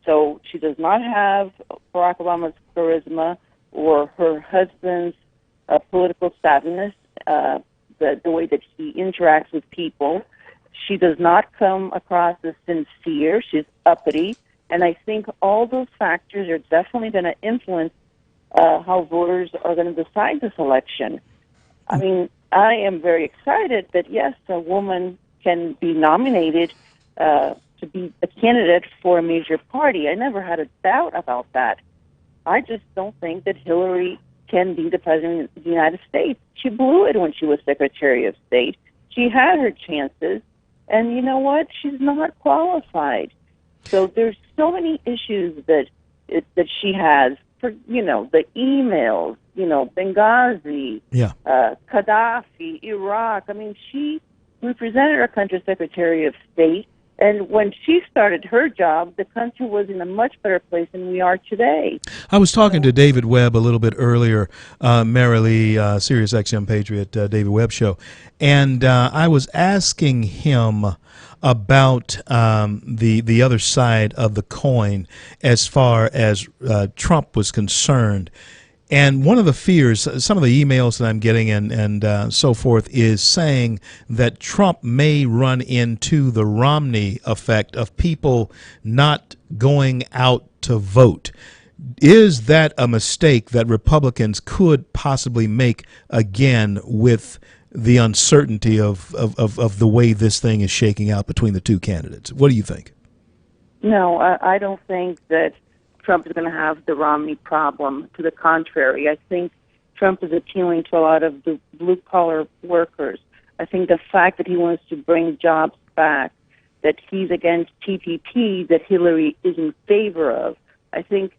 So she does not have Barack Obama's charisma or her husband's political savviness, the way that he interacts with people. She does not come across as sincere. She's uppity. And I think all those factors are definitely going to influence how voters are going to decide this election. I mean, I am very excited that, yes, a woman can be nominated to be a candidate for a major party. I never had a doubt about that. I just don't think that Hillary can be the president of the United States. She blew it when she was Secretary of State. She had her chances, and you know what? She's not qualified. So there's so many issues that she has. For the emails, Benghazi, Gaddafi, Iraq. I mean, she represented our country's Secretary of State, and when she started her job, the country was in a much better place than we are today. I was talking to David Webb a little bit earlier, Marilee, Sirius XM Patriot, David Webb Show, and I was asking him about the other side of the coin as far as Trump was concerned. And one of the fears, some of the emails that I'm getting and so forth, is saying that Trump may run into the Romney effect of people not going out to vote. Is that a mistake that Republicans could possibly make again with the uncertainty of the way this thing is shaking out between the two candidates? What do you think? No, I don't think that Trump is going to have the Romney problem. To the contrary, I think Trump is appealing to a lot of the blue-collar workers. I think the fact that he wants to bring jobs back, that he's against TPP, that Hillary is in favor of, I think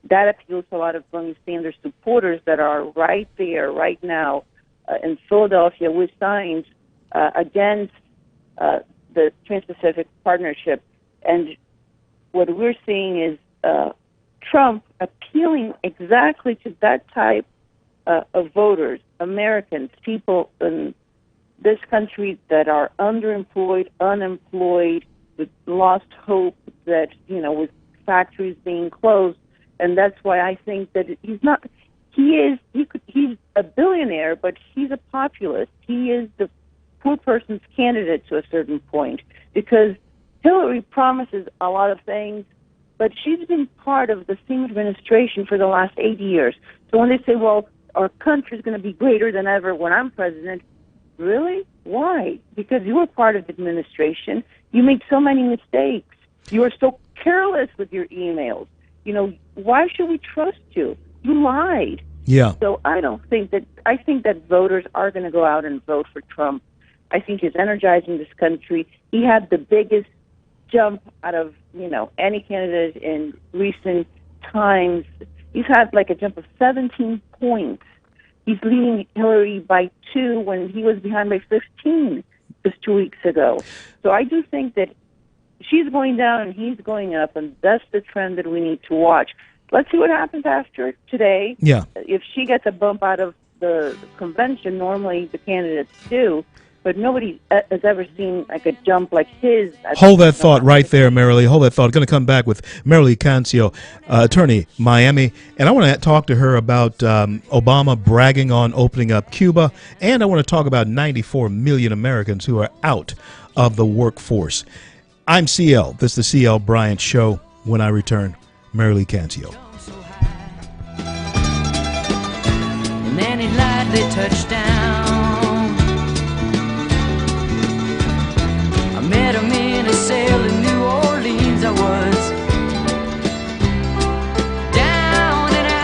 that appeals to a lot of Bernie Sanders supporters that are right there, right now, in Philadelphia with signs against the Trans-Pacific Partnership. And what we're seeing is Trump appealing exactly to that type of voters, Americans, people in this country that are underemployed, unemployed, with lost hope, that, with factories being closed. And that's why I think that he's a billionaire, but he's a populist. He is the poor person's candidate to a certain point, because Hillary promises a lot of things, but she's been part of the same administration for the last 8 years. So when they say, well, our country's going to be greater than ever when I'm president, really? Why? Because you were part of the administration. You made so many mistakes. You were so careless with your emails. Why should we trust you? You lied. Yeah. So I think that voters are going to go out and vote for Trump. I think he's energizing this country. He had the biggest jump out of, any candidate in recent times. He's had like a jump of 17 points. He's leading Hillary by 2 when he was behind by 15 just 2 weeks ago. So I do think that she's going down and he's going up, and that's the trend that we need to watch. Let's see what happens after today. Yeah. If she gets a bump out of the convention, normally the candidates do, but nobody has ever seen like a jump like his. Hold that thought right there, Marilee. Hold that thought. Going to come back with Marilee Cancio, attorney, Miami, and I want to talk to her about Obama bragging on opening up Cuba, and I want to talk about 94 million Americans who are out of the workforce. I'm CL. This is the CL Bryant Show. When I return, Marilee Cancio. And then he lightly touched down. I met him in a sail in New Orleans. I was down and out.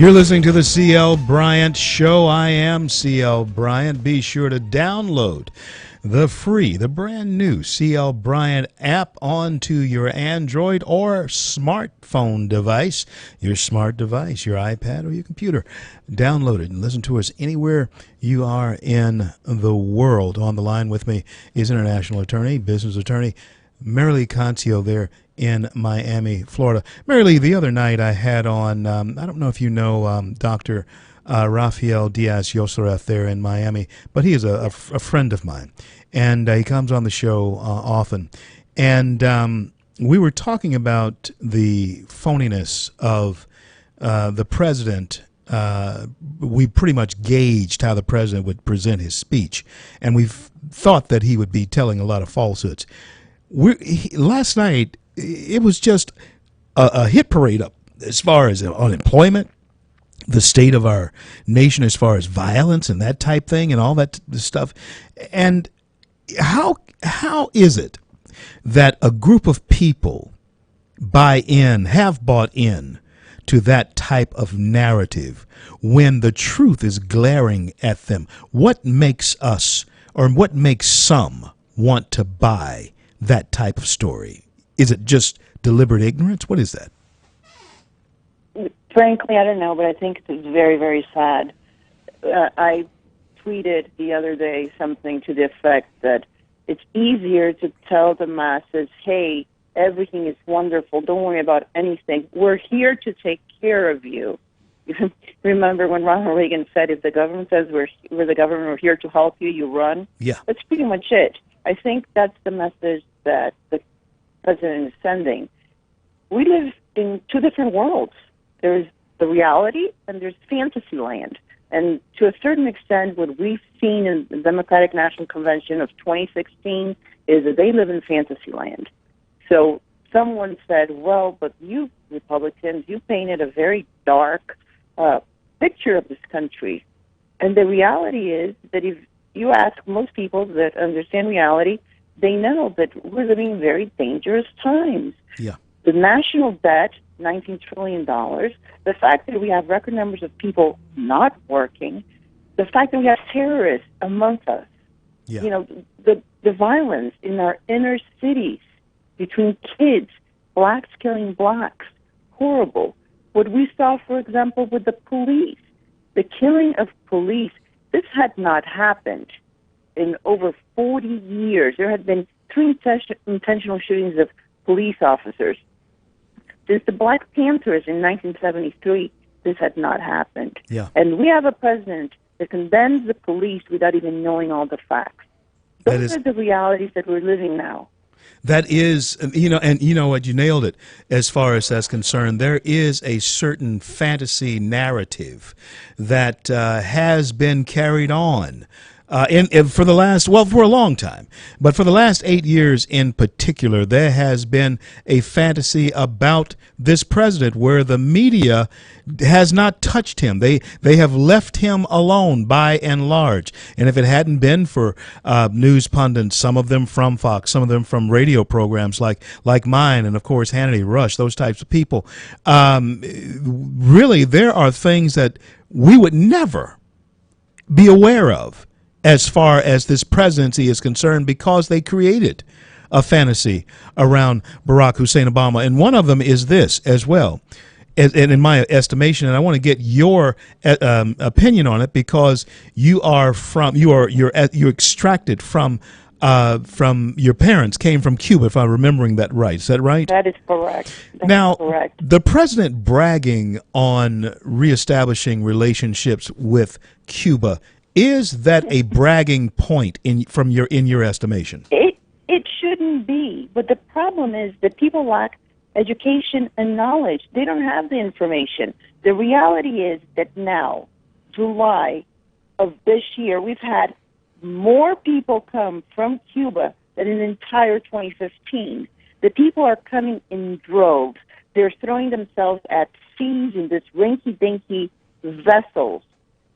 You're listening to the CL Bryant Show. I am CL Bryant. Be sure to download the brand new CL Bryant app onto your Android or smartphone device, your smart device, your iPad or your computer. Download it and listen to us anywhere you are in the world. On the line with me is international attorney, business attorney, Marilee Concio there in Miami, Florida. Marilee, the other night I had on, I don't know if you know Dr. Rafael Diaz-Yoseref there in Miami, but he is a friend of mine, and he comes on the show often. And we were talking about the phoniness of the president. We pretty much gauged how the president would present his speech, and we thought that he would be telling a lot of falsehoods. Last night, it was just a hit parade up as far as unemployment, the state of our nation as far as violence and that type thing and all that stuff. And how is it that a group of people have bought in to that type of narrative when the truth is glaring at them? What makes us, or what makes some, want to buy that type of story? Is it just deliberate ignorance? What is that? Frankly, I don't know, but I think it's very, very sad. I tweeted the other day something to the effect that it's easier to tell the masses, hey, everything is wonderful, don't worry about anything. We're here to take care of you. Remember when Ronald Reagan said, if the government says we're the government, we're here to help you, you run? Yeah. That's pretty much it. I think that's the message that the president is sending. We live in two different worlds. There's the reality and there's fantasy land. And to a certain extent, what we've seen in the Democratic National Convention of 2016 is that they live in fantasy land. So someone said, well, but you Republicans, you painted a very dark picture of this country. And the reality is that if you ask most people that understand reality, they know that we're living in very dangerous times. Yeah. The national debt, $19 trillion, the fact that we have record numbers of people not working, the fact that we have terrorists amongst us, Yeah. you know, the violence in our inner cities between kids, blacks killing blacks, horrible. What we saw, for example, with the police, the killing of police, this had not happened in over 40 years. There had been 3 intentional shootings of police officers. Since the Black Panthers in 1973, this had not happened. Yeah. And we have a president that condemns the police without even knowing all the facts. Those are the realities that we're living now. That is, and you know what, you nailed it as far as that's concerned. There is a certain fantasy narrative that has been carried on for a long time, but for the last 8 years in particular, there has been a fantasy about this president where the media has not touched him. They have left him alone by and large. And if it hadn't been for news pundits, some of them from Fox, some of them from radio programs like mine, and of course Hannity, Rush, those types of people, really there are things that we would never be aware of as far as this presidency is concerned, because they created a fantasy around Barack Hussein Obama. And one of them is this as well, and in my estimation, and I want to get your opinion on it, because you're extracted from your parents came from Cuba, if I'm remembering that right. Is that right? That is correct. Now, the president bragging on reestablishing relationships with Cuba, is that a bragging point in your estimation? It shouldn't be, but the problem is that people lack education and knowledge. They don't have the information. The reality is that now, July of this year, we've had more people come from Cuba than in the entire 2015. The people are coming in droves. They're throwing themselves at seas in this rinky-dinky vessels.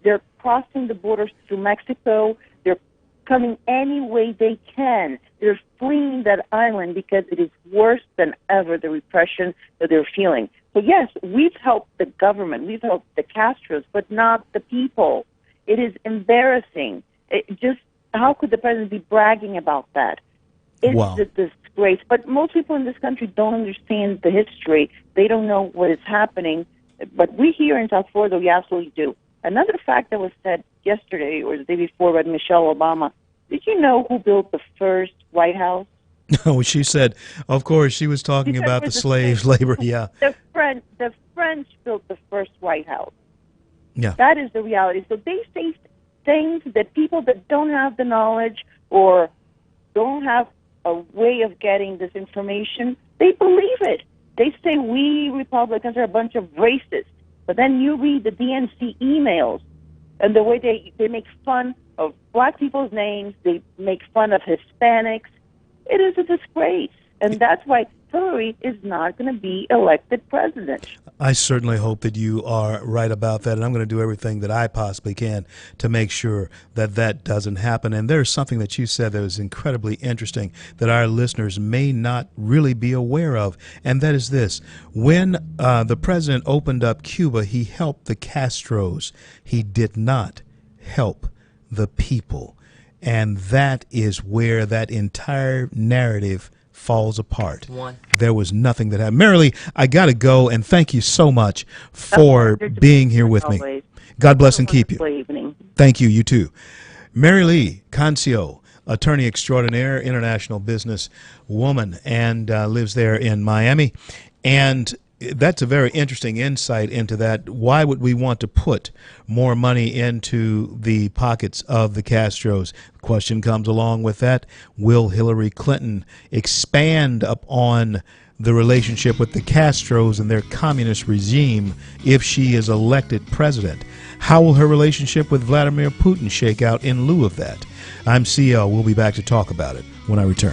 They're crossing the borders through Mexico. They're coming any way they can. They're fleeing that island because it is worse than ever, the repression that they're feeling. So yes, we've helped the government, we've helped the Castros, but not the people. It is embarrassing. How could the president be bragging about that? It's Wow. a disgrace. But most people in this country don't understand the history. They don't know what is happening. But we here in South Florida, we absolutely do. Another fact that was said yesterday or the day before by Michelle Obama, did you know who built the first White House? Oh, she said, of course, she was talking She said it about the was the slave same. labor. Yeah. The French built the first White House. Yeah. That is the reality. So they say things that people that don't have the knowledge or don't have a way of getting this information, they believe it. They say we Republicans are a bunch of racists. But then you read the DNC emails and the way they make fun of black people's names, they make fun of Hispanics. It is a disgrace. And that's why Hillary is not going to be elected president. I certainly hope that you are right about that, and I'm going to do everything that I possibly can to make sure that that doesn't happen. And there's something that you said that was incredibly interesting that our listeners may not really be aware of, and that is this. When the president opened up Cuba, he helped the Castros. He did not help the people. And that is where that entire narrative falls apart. There was nothing that happened. Marilee, I got to go, and thank you so much for being here with me. God bless and keep you. Evening. Thank you. You too. Marilee Cancio, attorney extraordinaire, international business woman, and lives there in Miami. And that's a very interesting insight into that. Why would we want to put more money into the pockets of the Castros? The question comes along with that. Will Hillary Clinton expand upon the relationship with the Castros and their communist regime if she is elected president? How will her relationship with Vladimir Putin shake out in lieu of that? I'm CL. We'll be back to talk about it when I return.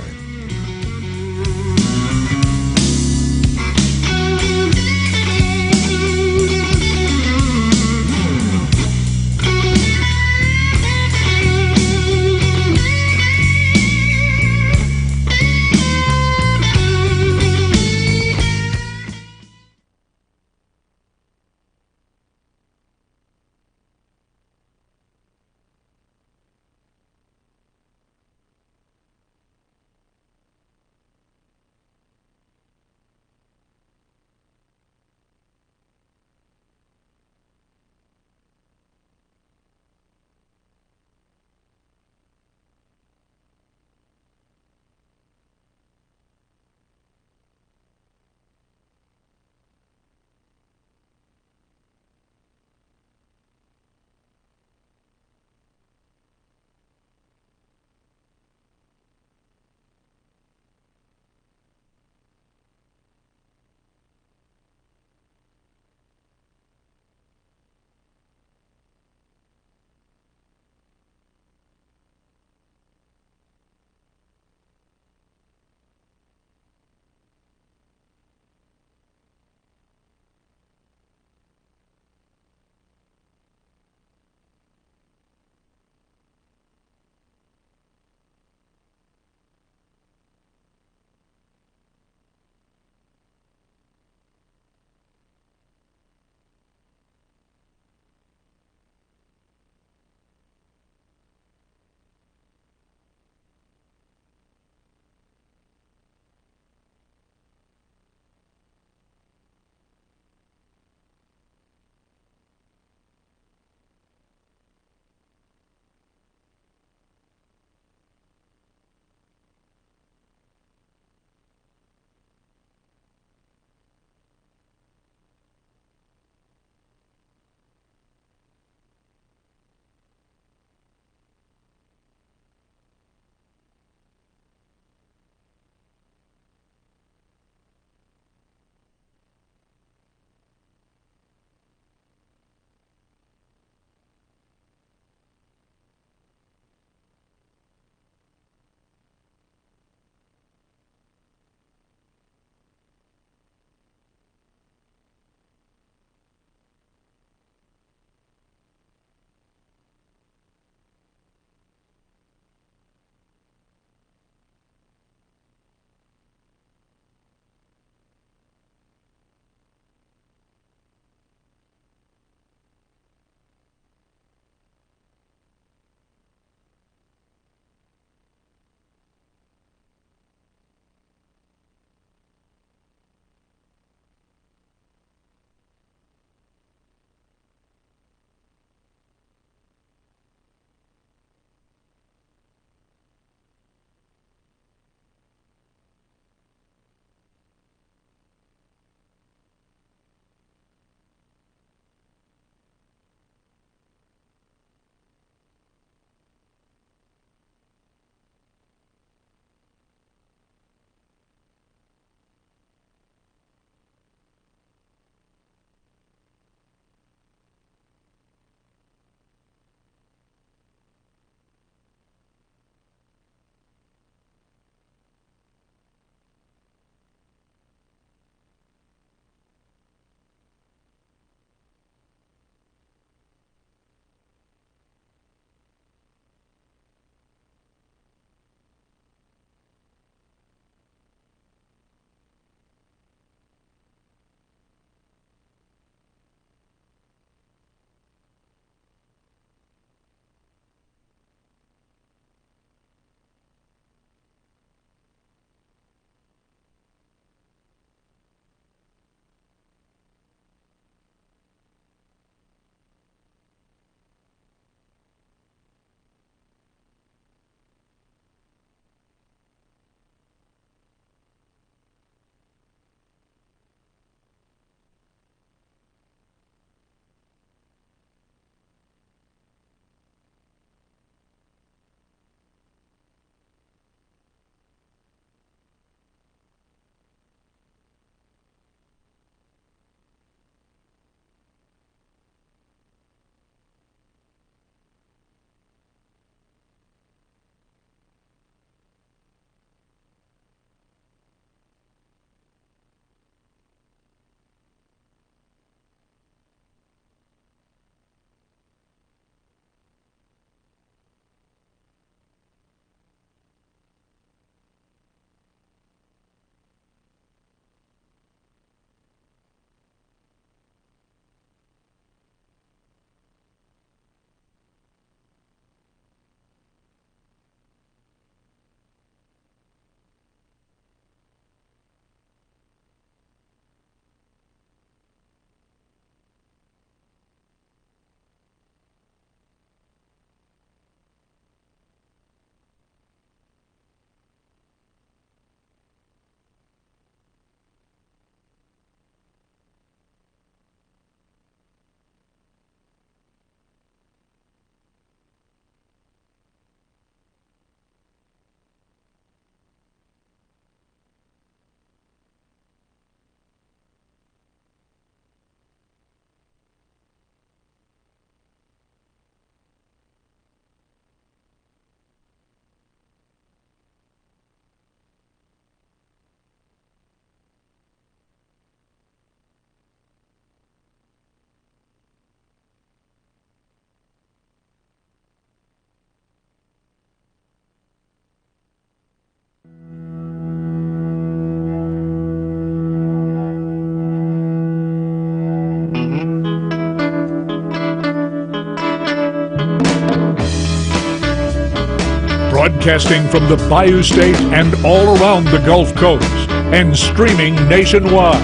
Broadcasting from the Bayou State and all around the Gulf Coast and streaming nationwide.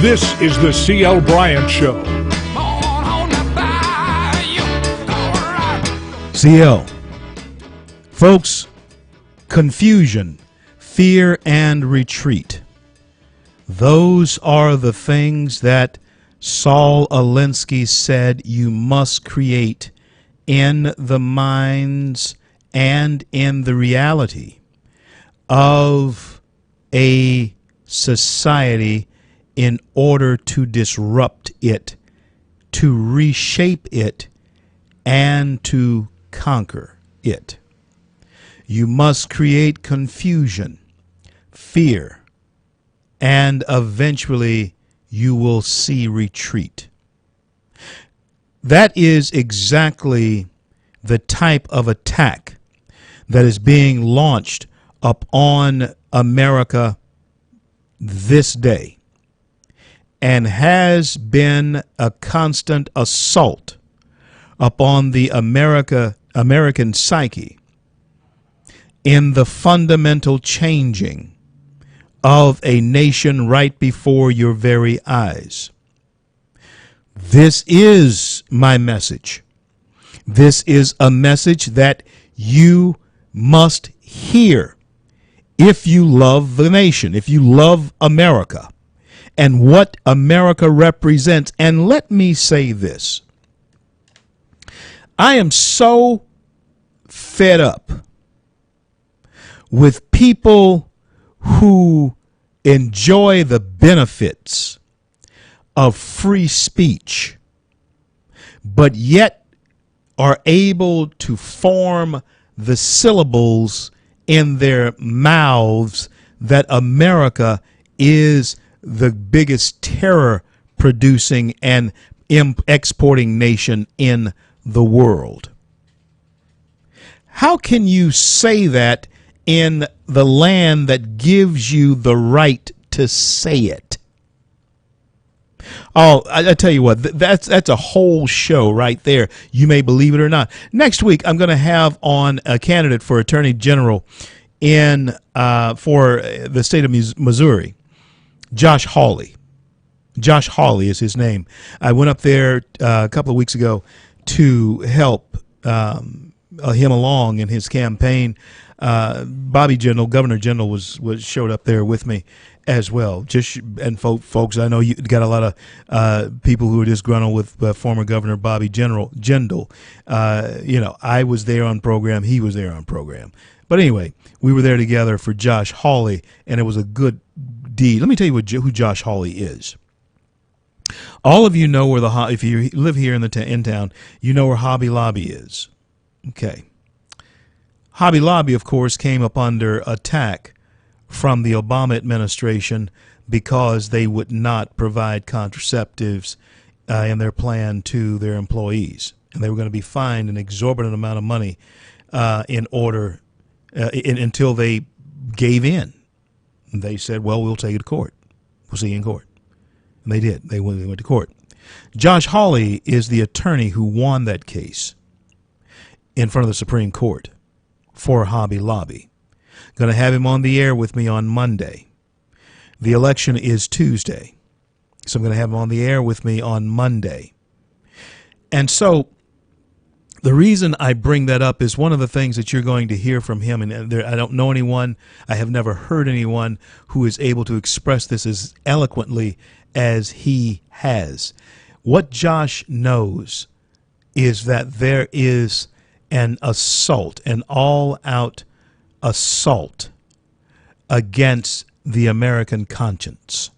This is the C.L. Bryant Show. CL. Folks, confusion, fear, and retreat. Those are the things that Saul Alinsky said you must create in the minds and in the reality of a society in order to disrupt it, to reshape it, and to conquer it. You must create confusion, fear, and eventually you will see retreat. That is exactly the type of attack that is being launched upon America this day and has been a constant assault upon the American psyche in the fundamental changing of a nation right before your very eyes. This is my message. This is a message that you must hear if you love the nation, if you love America and what America represents. And let me say this. I am so fed up with people who enjoy the benefits of free speech, but yet are able to form the syllables in their mouths that America is the biggest terror producing and exporting nation in the world. How can you say that in the land that gives you the right to say it? Oh, I tell you what, that's a whole show right there. You may believe it or not. Next week, I'm going to have on a candidate for Attorney General in for the state of Missouri, Josh Hawley. Josh Hawley is his name. I went up there a couple of weeks ago to help him along in his campaign. Bobby Jindal, Governor Jindal, was showed up there with me as well. Folks, I know you got a lot of people who are disgruntled with former Governor Bobby Jindal. I was there on program. He was there on program. But anyway, we were there together for Josh Hawley, and it was a good deed. Let me tell you who Josh Hawley is. All of you know where if you live here in town, you know where Hobby Lobby is. Okay. Hobby Lobby, of course, came up under attack from the Obama administration because they would not provide contraceptives in their plan to their employees. And they were going to be fined an exorbitant amount of money until they gave in. And they said, well, we'll take it to court. We'll see you in court. And they did. They went to court. Josh Hawley is the attorney who won that case in front of the Supreme Court for Hobby Lobby. Going to have him on the air with me on Monday. The election is Tuesday, so I'm going to have him on the air with me on Monday. And so the reason I bring that up is one of the things that you're going to hear from him, and I don't know anyone, I have never heard anyone who is able to express this as eloquently as he has. What Josh knows is that there is an assault, an all-out assault against the American conscience.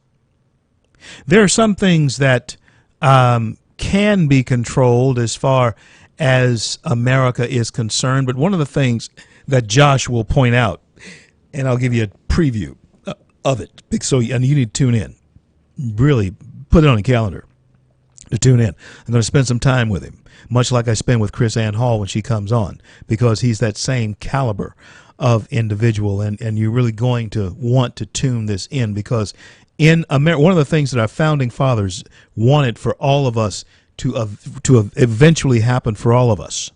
There are some things that can be controlled as far as America is concerned, but one of the things that Josh will point out, and I'll give you a preview of it, and you need to tune in. Really put it on the calendar to tune in. I'm going to spend some time with him, much like I spend with Chris Ann Hall when she comes on, because he's that same caliber of individual, and you're really going to want to tune this in, because in America, one of the things that our founding fathers wanted for all of us to eventually happen for all of us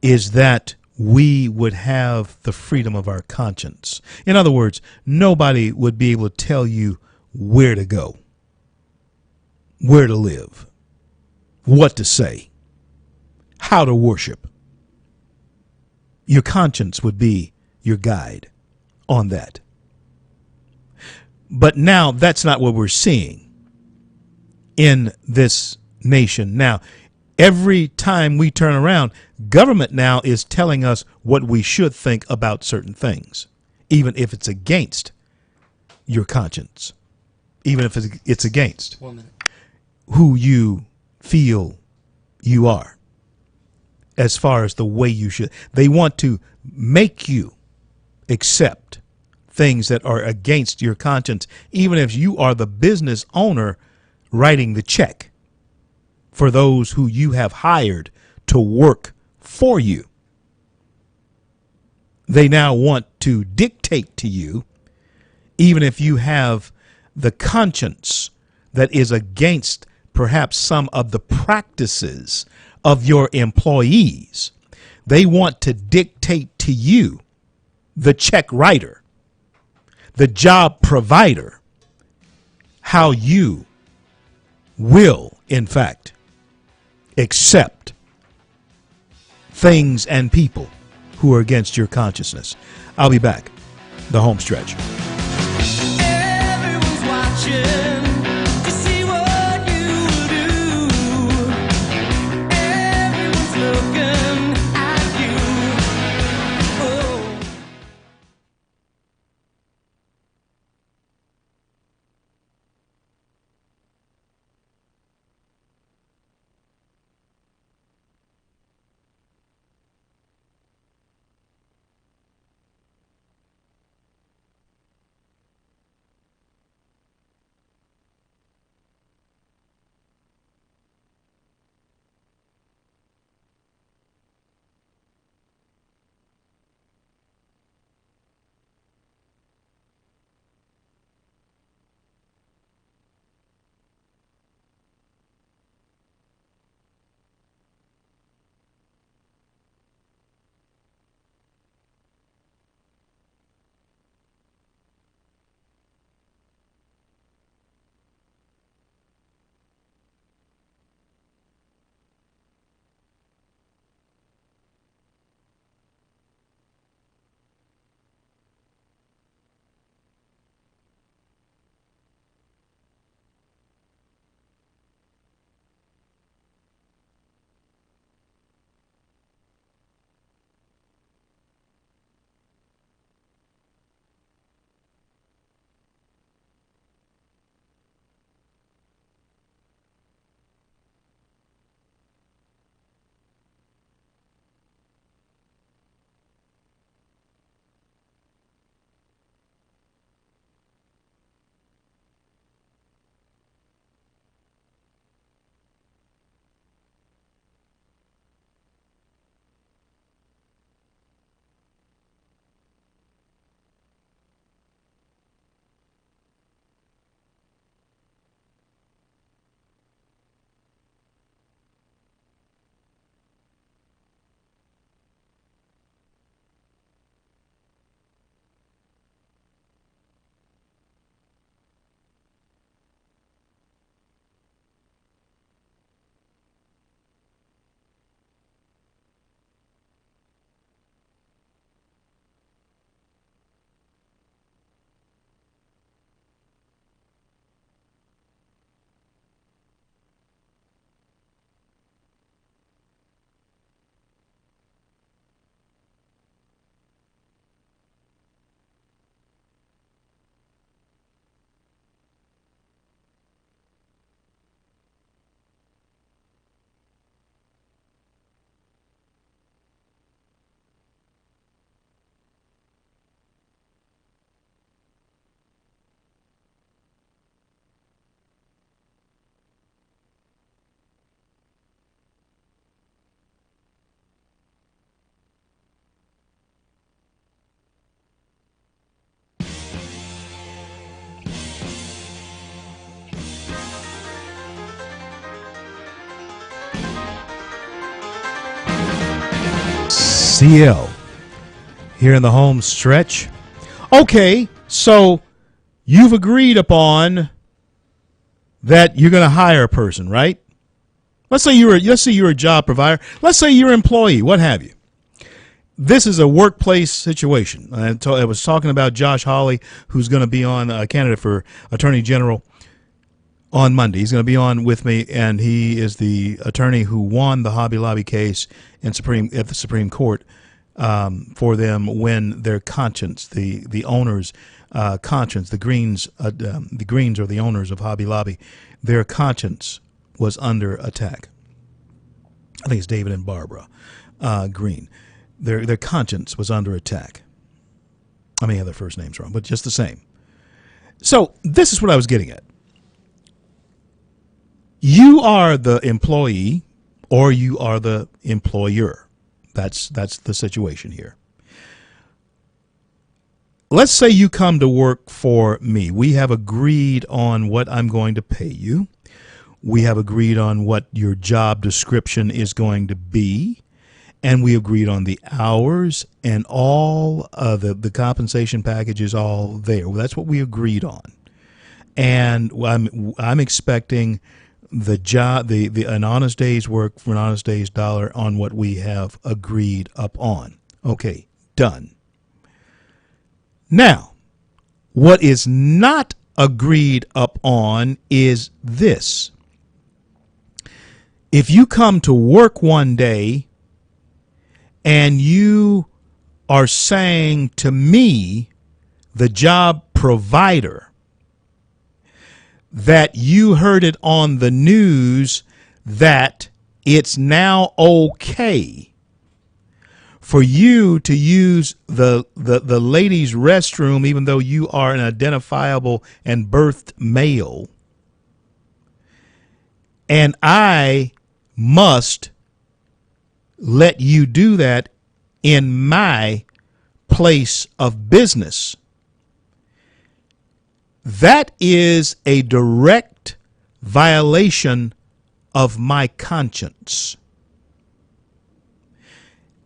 is that we would have the freedom of our conscience. In other words, nobody would be able to tell you where to go, where to live, what to say, how to worship. Your conscience would be your guide on that. But now that's not what we're seeing in this nation. Now, every time we turn around, government now is telling us what we should think about certain things, even if it's against your conscience, even if it's against who you feel you are, as far as the way you should. They want to make you accept things that are against your conscience, even if you are the business owner writing the check for those who you have hired to work for you. They now want to dictate to you, even if you have the conscience that is against perhaps some of the practices of your employees. They want to dictate to you, the check writer, the job provider, how you will, in fact, accept things and people who are against your consciousness. I'll be back. The home stretch. Everyone's watching to see what you do. Everyone's looking at you. Oh. CL here in the home stretch. Okay, so you've agreed upon that you're going to hire a person, right? Let's say you're a job provider. Let's say you're an employee, what have you. This is a workplace situation. I was talking about Josh Hawley, who's going to be on a candidate for Attorney General on Monday. He's going to be on with me, and he is the attorney who won the Hobby Lobby case at the Supreme Court for them when their conscience, the owner's conscience, the Greens are the owners of Hobby Lobby, their conscience was under attack. I think it's David and Barbara Green. Their conscience was under attack. I may have their first names wrong, but just the same. So this is what I was getting at. You are the employee or you are the employer. That's the situation here. Let's say you come to work for me. We have agreed on what I'm going to pay you. We have agreed on what your job description is going to be. And we agreed on the hours and all the compensation package is all there. Well, that's what we agreed on. And I'm expecting the job, an honest day's work for an honest day's dollar on what we have agreed upon. Okay, done. Now, what is not agreed upon is this. If you come to work one day and you are saying to me, the job provider, that you heard it on the news that it's now okay for you to use the ladies' restroom even though you are an identifiable and birthed male, and I must let you do that in my place of business. That is a direct violation of my conscience.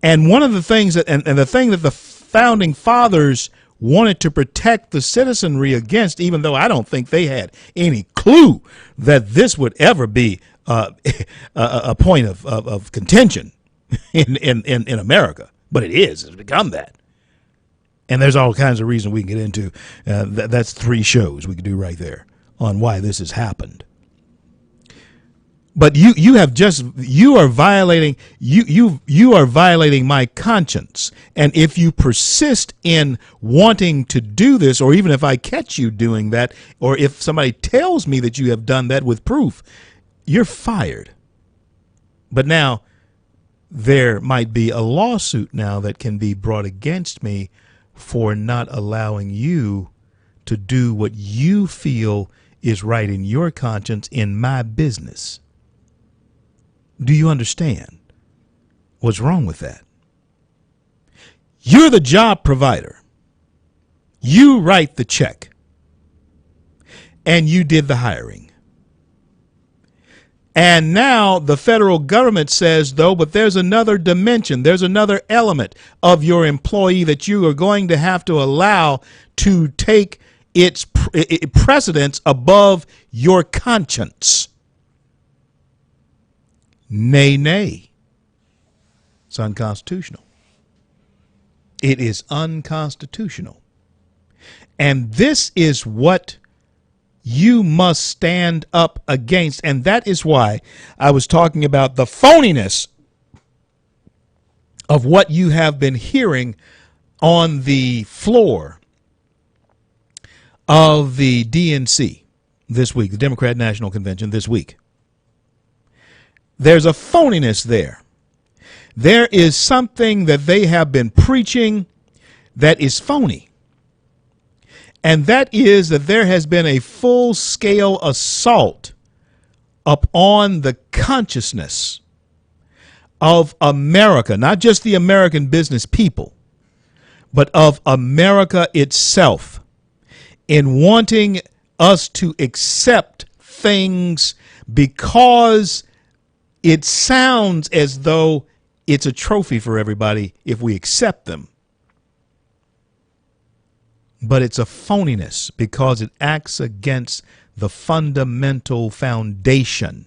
And one of the things that, and the thing that the founding fathers wanted to protect the citizenry against, even though I don't think they had any clue that this would ever be a point of contention in America, but it is. It's become that. And there's all kinds of reasons we can get into. That's 3 shows we could do right there on why this has happened. But you are violating my conscience. And if you persist in wanting to do this, or even if I catch you doing that, or if somebody tells me that you have done that with proof, you're fired. But now there might be a lawsuit now that can be brought against me for not allowing you to do what you feel is right in your conscience in my business. Do you understand what's wrong with that? You're the job provider. You write the check. And you did the hiring. And now the federal government says, though, but there's another dimension, there's another element of your employee that you are going to have to allow to take its precedence above your conscience. Nay, nay. It's unconstitutional. It is unconstitutional. And this is what you must stand up against. And that is why I was talking about the phoniness of what you have been hearing on the floor of the DNC this week, the Democrat National Convention this week. There's a phoniness there. There is something that they have been preaching that is phony. And that is that there has been a full-scale assault upon the consciousness of America, not just the American business people, but of America itself, in wanting us to accept things because it sounds as though it's a trophy for everybody if we accept them. but it's a phoniness because it acts against the fundamental foundation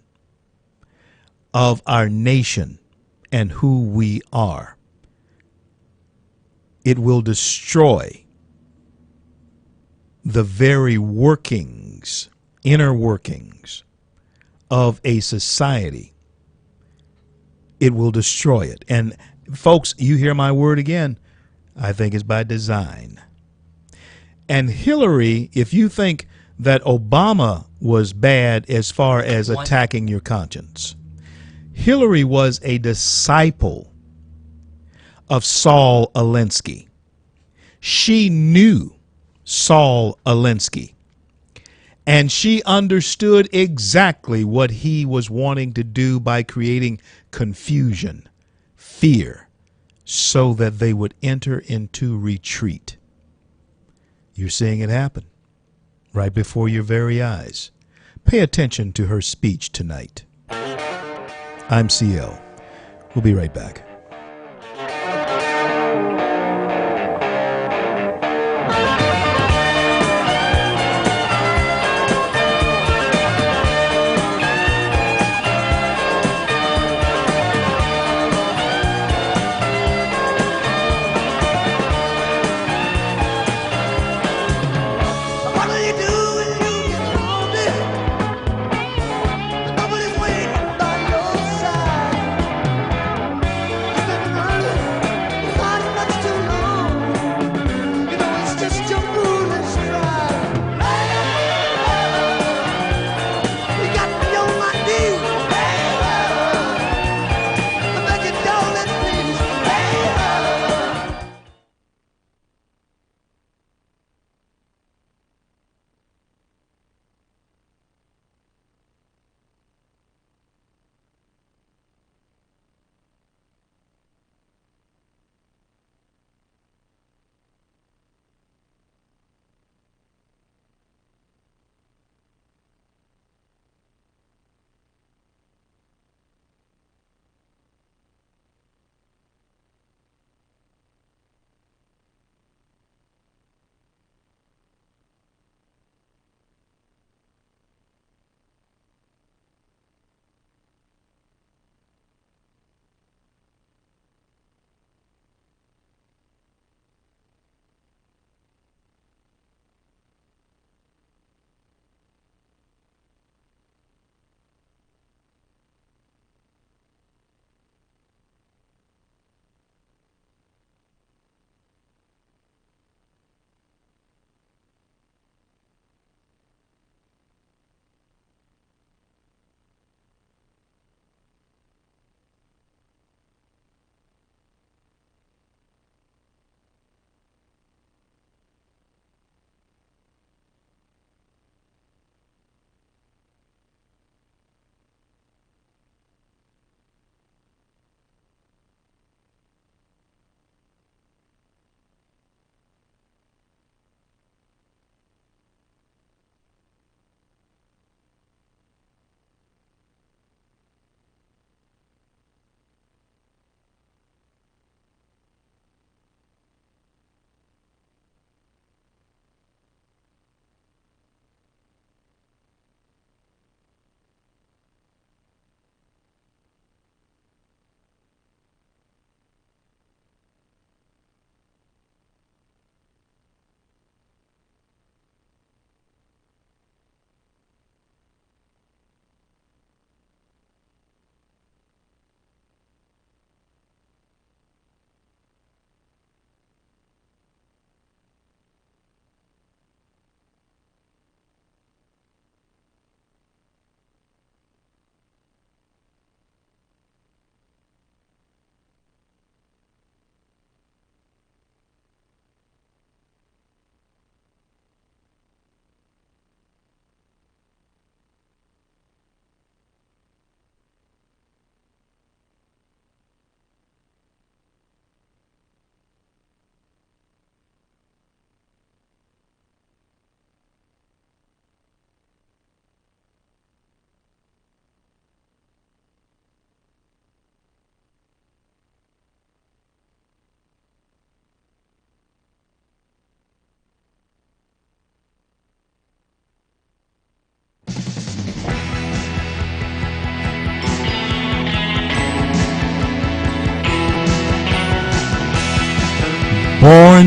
of our nation and who we are. It will destroy the very workings, inner workings of a society. It will destroy it. And folks, you hear my word again, I think it's by design. And Hillary, if you think that Obama was bad as far as attacking your conscience, Hillary was a disciple of Saul Alinsky. She knew Saul Alinsky, and she understood exactly what he was wanting to do by creating confusion, fear, so that they would enter into retreat. You're seeing it happen right before your very eyes. Pay attention to her speech tonight. I'm CL. We'll be right back.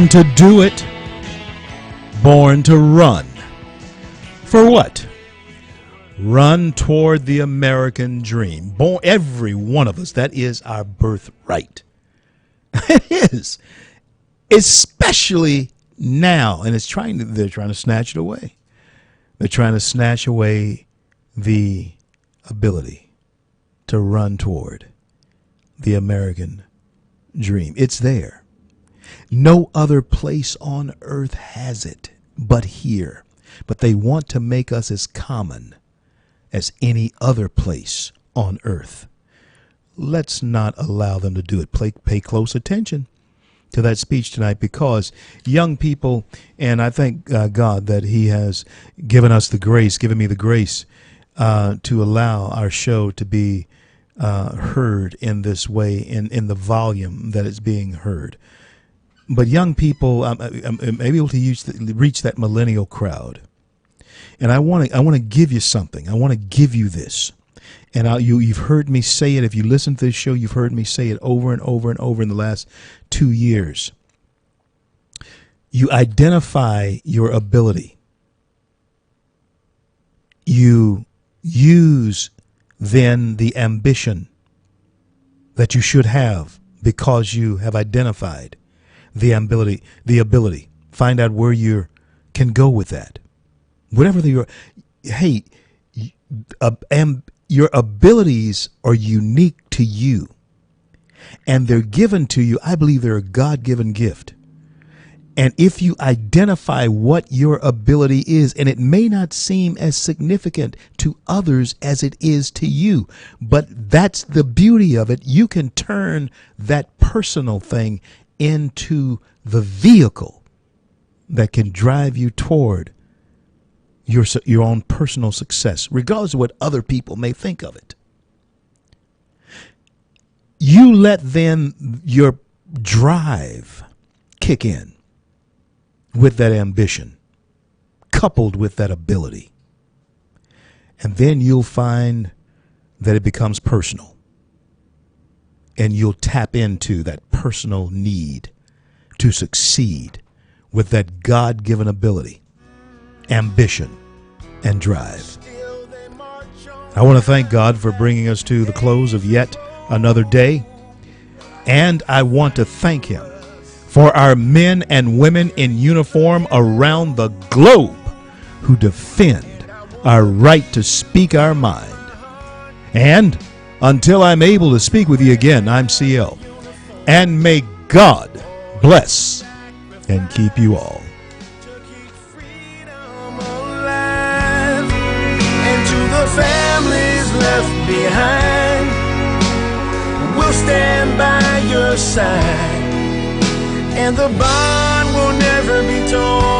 Born to do it. Born to run. For what? Run toward the American dream. Born, every one of us. That is our birthright. It is. Especially now. And they're trying to snatch it away. They're trying to snatch away the ability to run toward the American dream. It's there. No other place on earth has it but here. But they want to make us as common as any other place on earth. Let's not allow them to do it. Pay close attention to that speech tonight, because young people, and I thank God that He has given us the grace, given me the grace to allow our show to be heard in this way, in the volume that it's being heard. But young people, I'm able to reach that millennial crowd. And I want to give you something. I want to give you this. And you've heard me say it. If you listen to this show, you've heard me say it over and over and over in the last 2 years. You identify your ability. You use then the ambition that you should have, because you have identified the ability. Find out where you can go with that. Whatever your abilities are unique to you, and they're given to you. I believe they're a God-given gift. And if you identify what your ability is, and it may not seem as significant to others as it is to you, but that's the beauty of it. You can turn that personal thing into the vehicle that can drive you toward your own personal success, regardless of what other people may think of it. You let then your drive kick in with that ambition, coupled with that ability. And then you'll find that it becomes personal. And you'll tap into that personal need to succeed with that God-given ability, ambition, and drive. I want to thank God for bringing us to the close of yet another day. And I want to thank Him for our men and women in uniform around the globe who defend our right to speak our mind. And until I'm able to speak with you again, I'm CL. And may God bless and keep you all. Families left behind, we'll stand by your side, and the bond will never be torn.